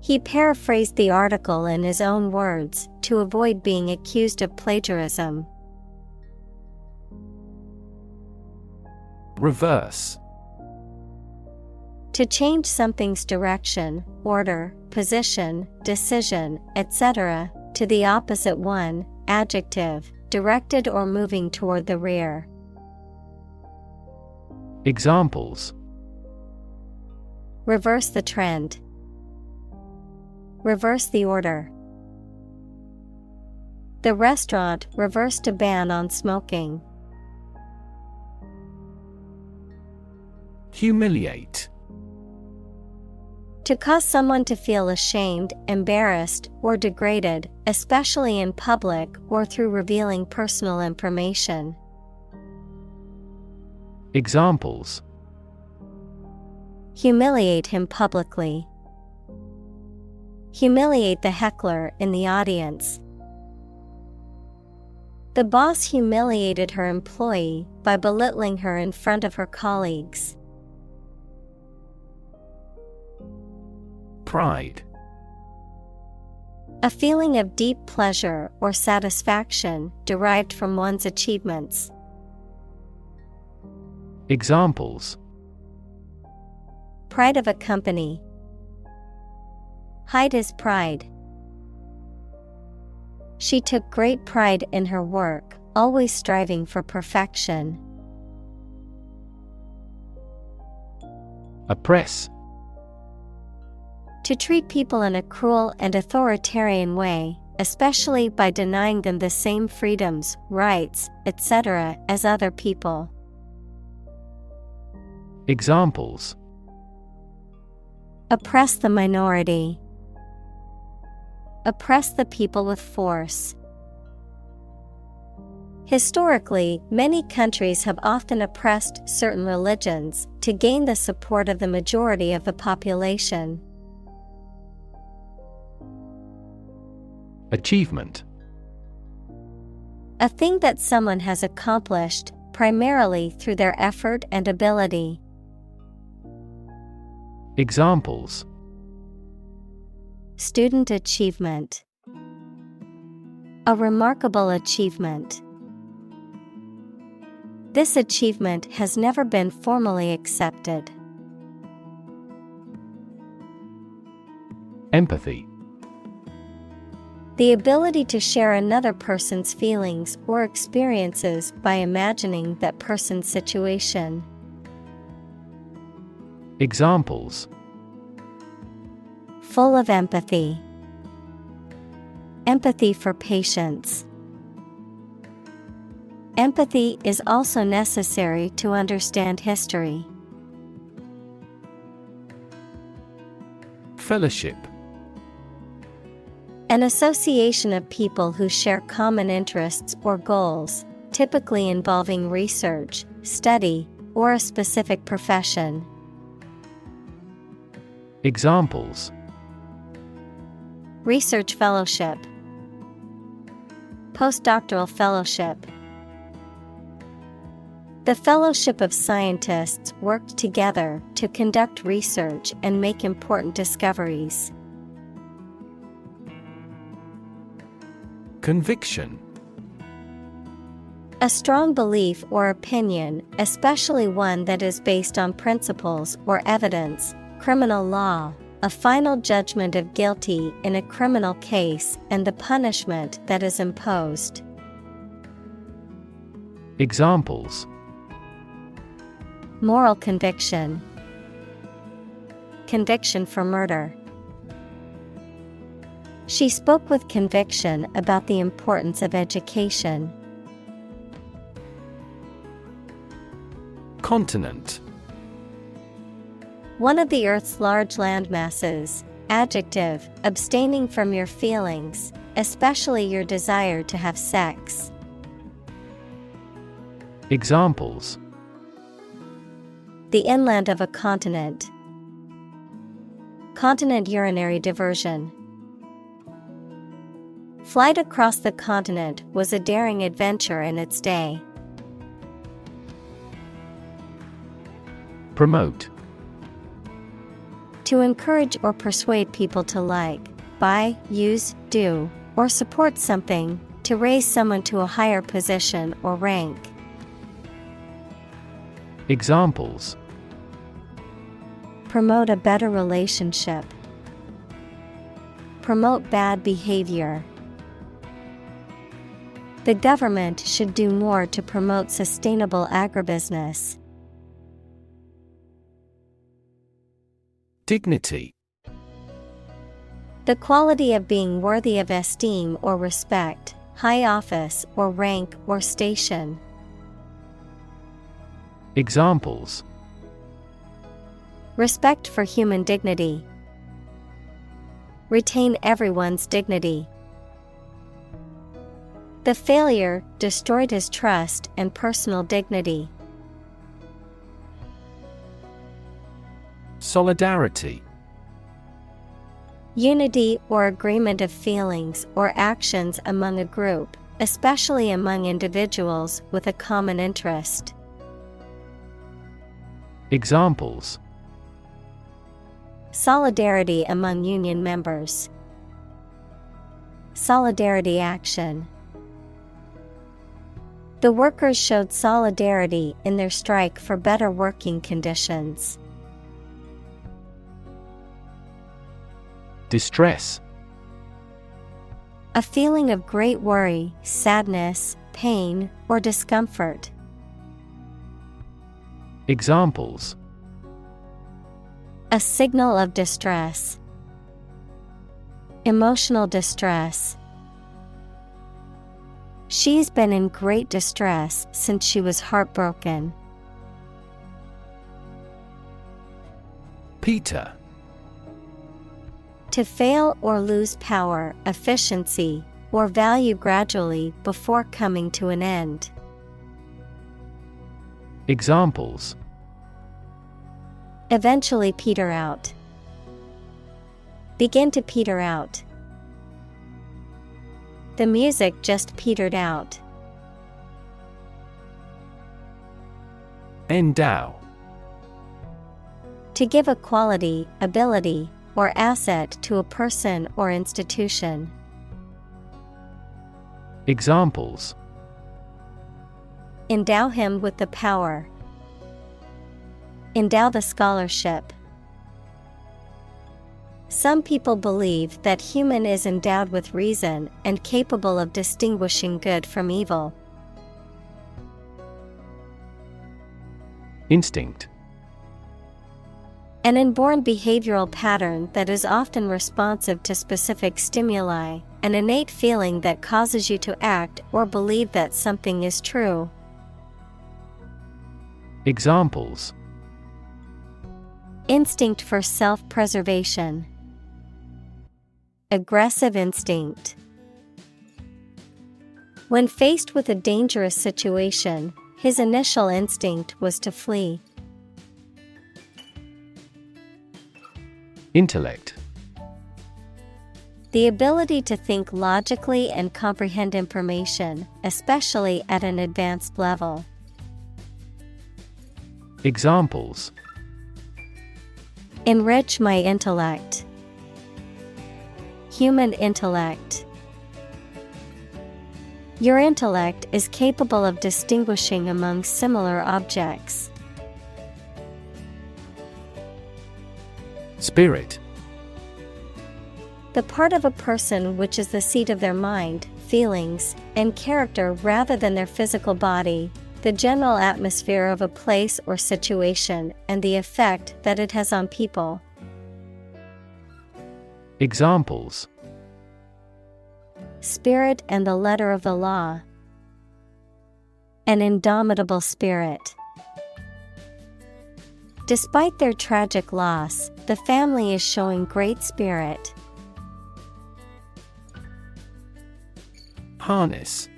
He paraphrased the article in his own words to avoid being accused of plagiarism. Reverse. To change something's direction, order, position, decision, etc., to the opposite one, adjective, directed or moving toward the rear. Examples: Reverse the trend. Reverse the order. The restaurant reversed a ban on smoking. Humiliate. To cause someone to feel ashamed, embarrassed, or degraded, especially in public or through revealing personal information. Examples: Humiliate him publicly. Humiliate the heckler in the audience. The boss humiliated her employee by belittling her in front of her colleagues. Pride. A feeling of deep pleasure or satisfaction derived from one's achievements. Examples: Pride of a company. Hide his pride. She took great pride in her work, always striving for perfection. Oppress. To treat people in a cruel and authoritarian way, especially by denying them the same freedoms, rights, etc. as other people. Examples: Oppress the minority. Oppress the people with force. Historically, many countries have often oppressed certain religions to gain the support of the majority of the population. Achievement. A thing that someone has accomplished, primarily through their effort and ability. Examples: Student achievement. A remarkable achievement. This achievement has never been formally accepted. Empathy. The ability to share another person's feelings or experiences by imagining that person's situation. Examples: Full of empathy. Empathy for patients. Empathy is also necessary to understand history. Fellowship. An association of people who share common interests or goals, typically involving research, study, or a specific profession. Examples: Research fellowship. Postdoctoral fellowship. The Fellowship of Scientists worked together to conduct research and make important discoveries. Conviction. A strong belief or opinion, especially one that is based on principles or evidence, criminal law, a final judgment of guilty in a criminal case and the punishment that is imposed. Examples: Moral conviction. Conviction for murder. She spoke with conviction about the importance of education. Continent. One of the Earth's large landmasses. Adjective, abstaining from your feelings, especially your desire to have sex. Examples: The inland of a continent. Continent urinary diversion. Flight across the continent was a daring adventure in its day. Promote. To encourage or persuade people to like, buy, use, do, or support something, to raise someone to a higher position or rank. Examples: Promote a better relationship. Promote bad behavior. The government should do more to promote sustainable agribusiness. Dignity. The quality of being worthy of esteem or respect, high office or rank or station. Examples: Respect for human dignity. Retain everyone's dignity. The failure destroyed his trust and personal dignity. Solidarity. Unity or agreement of feelings or actions among a group, especially among individuals with a common interest. Examples: Solidarity among union members. Solidarity action. The workers showed solidarity in their strike for better working conditions. Distress. A feeling of great worry, sadness, pain, or discomfort. Examples: A signal of distress. Emotional distress. She's been in great distress since she was heartbroken. Peter. To fail or lose power, efficiency, or value gradually before coming to an end. Examples: Eventually peter out. Begin to peter out. The music just petered out. Endow. To give a quality, ability, or asset to a person or institution. Examples: Endow him with the power. Endow the scholarship. Some people believe that human is endowed with reason and capable of distinguishing good from evil. Instinct. An inborn behavioral pattern that is often responsive to specific stimuli, an innate feeling that causes you to act or believe that something is true. Examples: Instinct for self-preservation. Aggressive instinct. When faced with a dangerous situation, his initial instinct was to flee. Intellect. The ability to think logically and comprehend information, especially at an advanced level. Examples: Enrich my intellect. Human intellect. Your intellect is capable of distinguishing among similar objects. Spirit. The part of a person which is the seat of their mind, feelings, and character rather than their physical body, the general atmosphere of a place or situation, and the effect that it has on people. Examples: Spirit and the letter of the law. An indomitable spirit. Despite their tragic loss, the family is showing great spirit. Harness.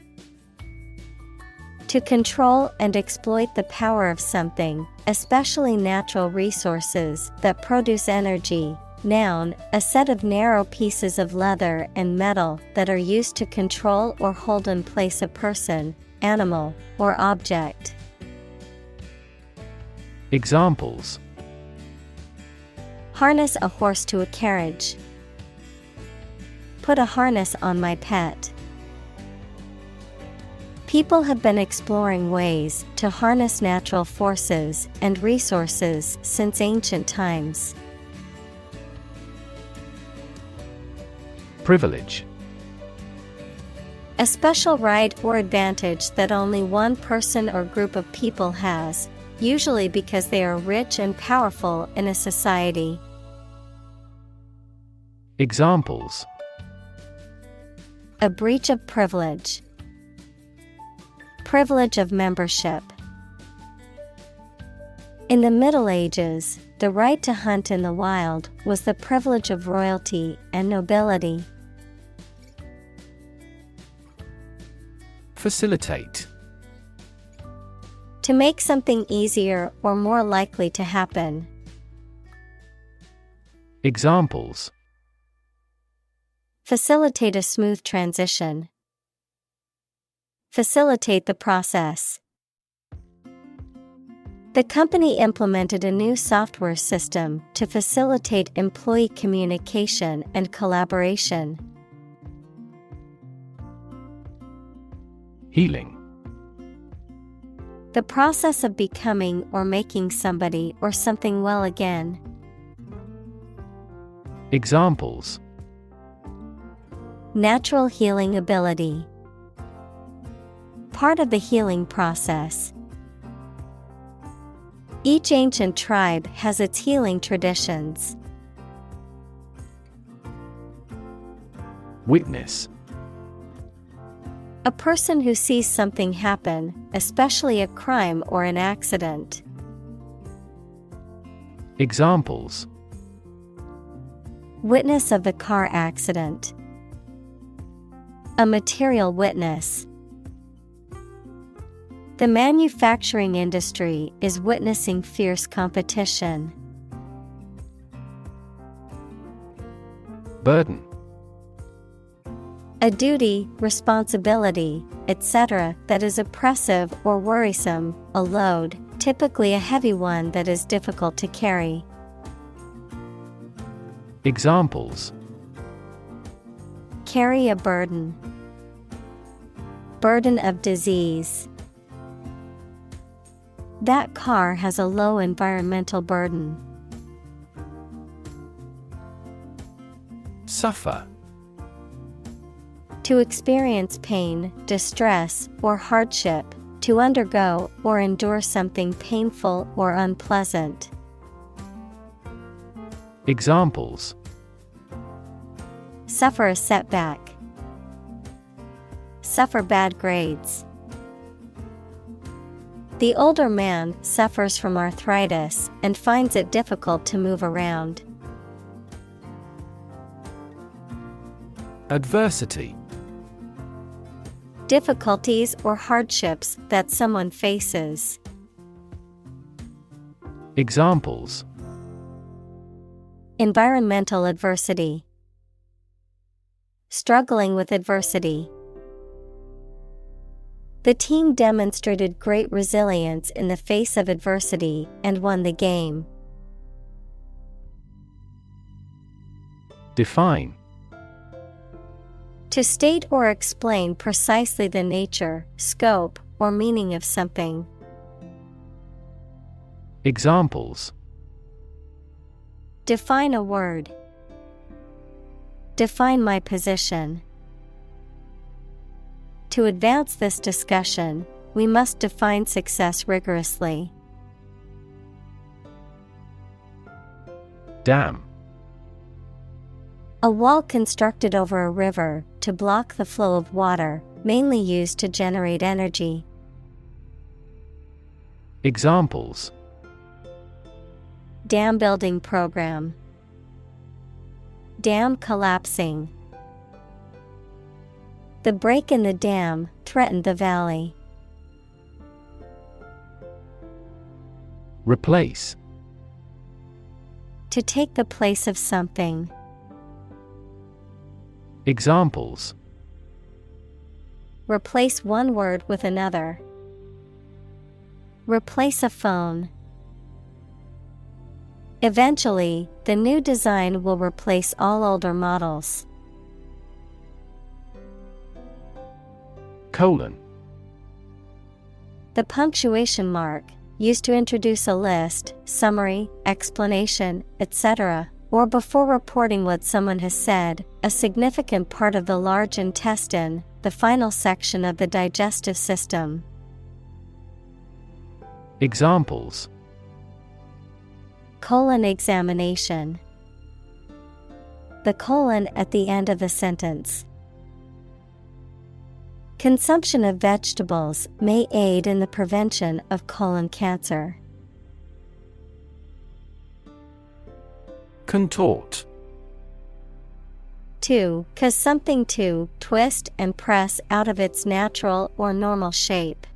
To control and exploit the power of something, especially natural resources that produce energy, Noun, a set of narrow pieces of leather and metal that are used to control or hold in place a person, animal, or object. Examples: Harness a horse to a carriage. Put a harness on my pet. People have been exploring ways to harness natural forces and resources since ancient times. Privilege. A special right or advantage that only one person or group of people has, usually because they are rich and powerful in a society. Examples: A breach of privilege. Privilege of membership. In the Middle Ages, the right to hunt in the wild was the privilege of royalty and nobility. Facilitate. To make something easier or more likely to happen. Examples: Facilitate a smooth transition. Facilitate the process. The company implemented a new software system to facilitate employee communication and collaboration. Healing. The process of becoming or making somebody or something well again. Examples: Natural healing ability. Part of the healing process. Each ancient tribe has its healing traditions. Witness. A person who sees something happen, especially a crime or an accident. Examples: Witness of the car accident. A material witness. The manufacturing industry is witnessing fierce competition. Burden. A duty, responsibility, etc. that is oppressive or worrisome, a load, typically a heavy one that is difficult to carry. Examples: Carry a burden. Burden of disease. That car has a low environmental burden. Suffer. To experience pain, distress, or hardship, to undergo or endure something painful or unpleasant. Examples: Suffer a setback. Suffer bad grades. The older man suffers from arthritis and finds it difficult to move around. Adversity. Difficulties or hardships that someone faces. Examples: Environmental adversity. Struggling with adversity. The team demonstrated great resilience in the face of adversity and won the game. Define. To state or explain precisely the nature, scope, or meaning of something. Examples: Define a word. Define my position. To advance this discussion, we must define success rigorously. Dam. A wall constructed over a river to block the flow of water, mainly used to generate energy. Examples: Dam building program. Dam collapsing. The break in the dam threatened the valley. Replace. To take the place of something. Examples: Replace one word with another. Replace a phone. Eventually, the new design will replace all older models. Colon. The punctuation mark, used to introduce a list, summary, explanation, etc., or before reporting what someone has said, a significant part of the large intestine, the final section of the digestive system. Examples: Colon examination. The colon at the end of the sentence. Consumption of vegetables may aid in the prevention of colon cancer. Contort. To cause something to twist and press out of its natural or normal shape.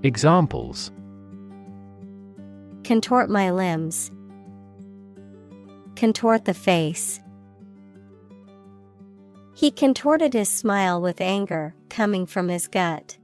Examples: Contort my limbs. Contort the face. He contorted his smile with anger coming from his gut.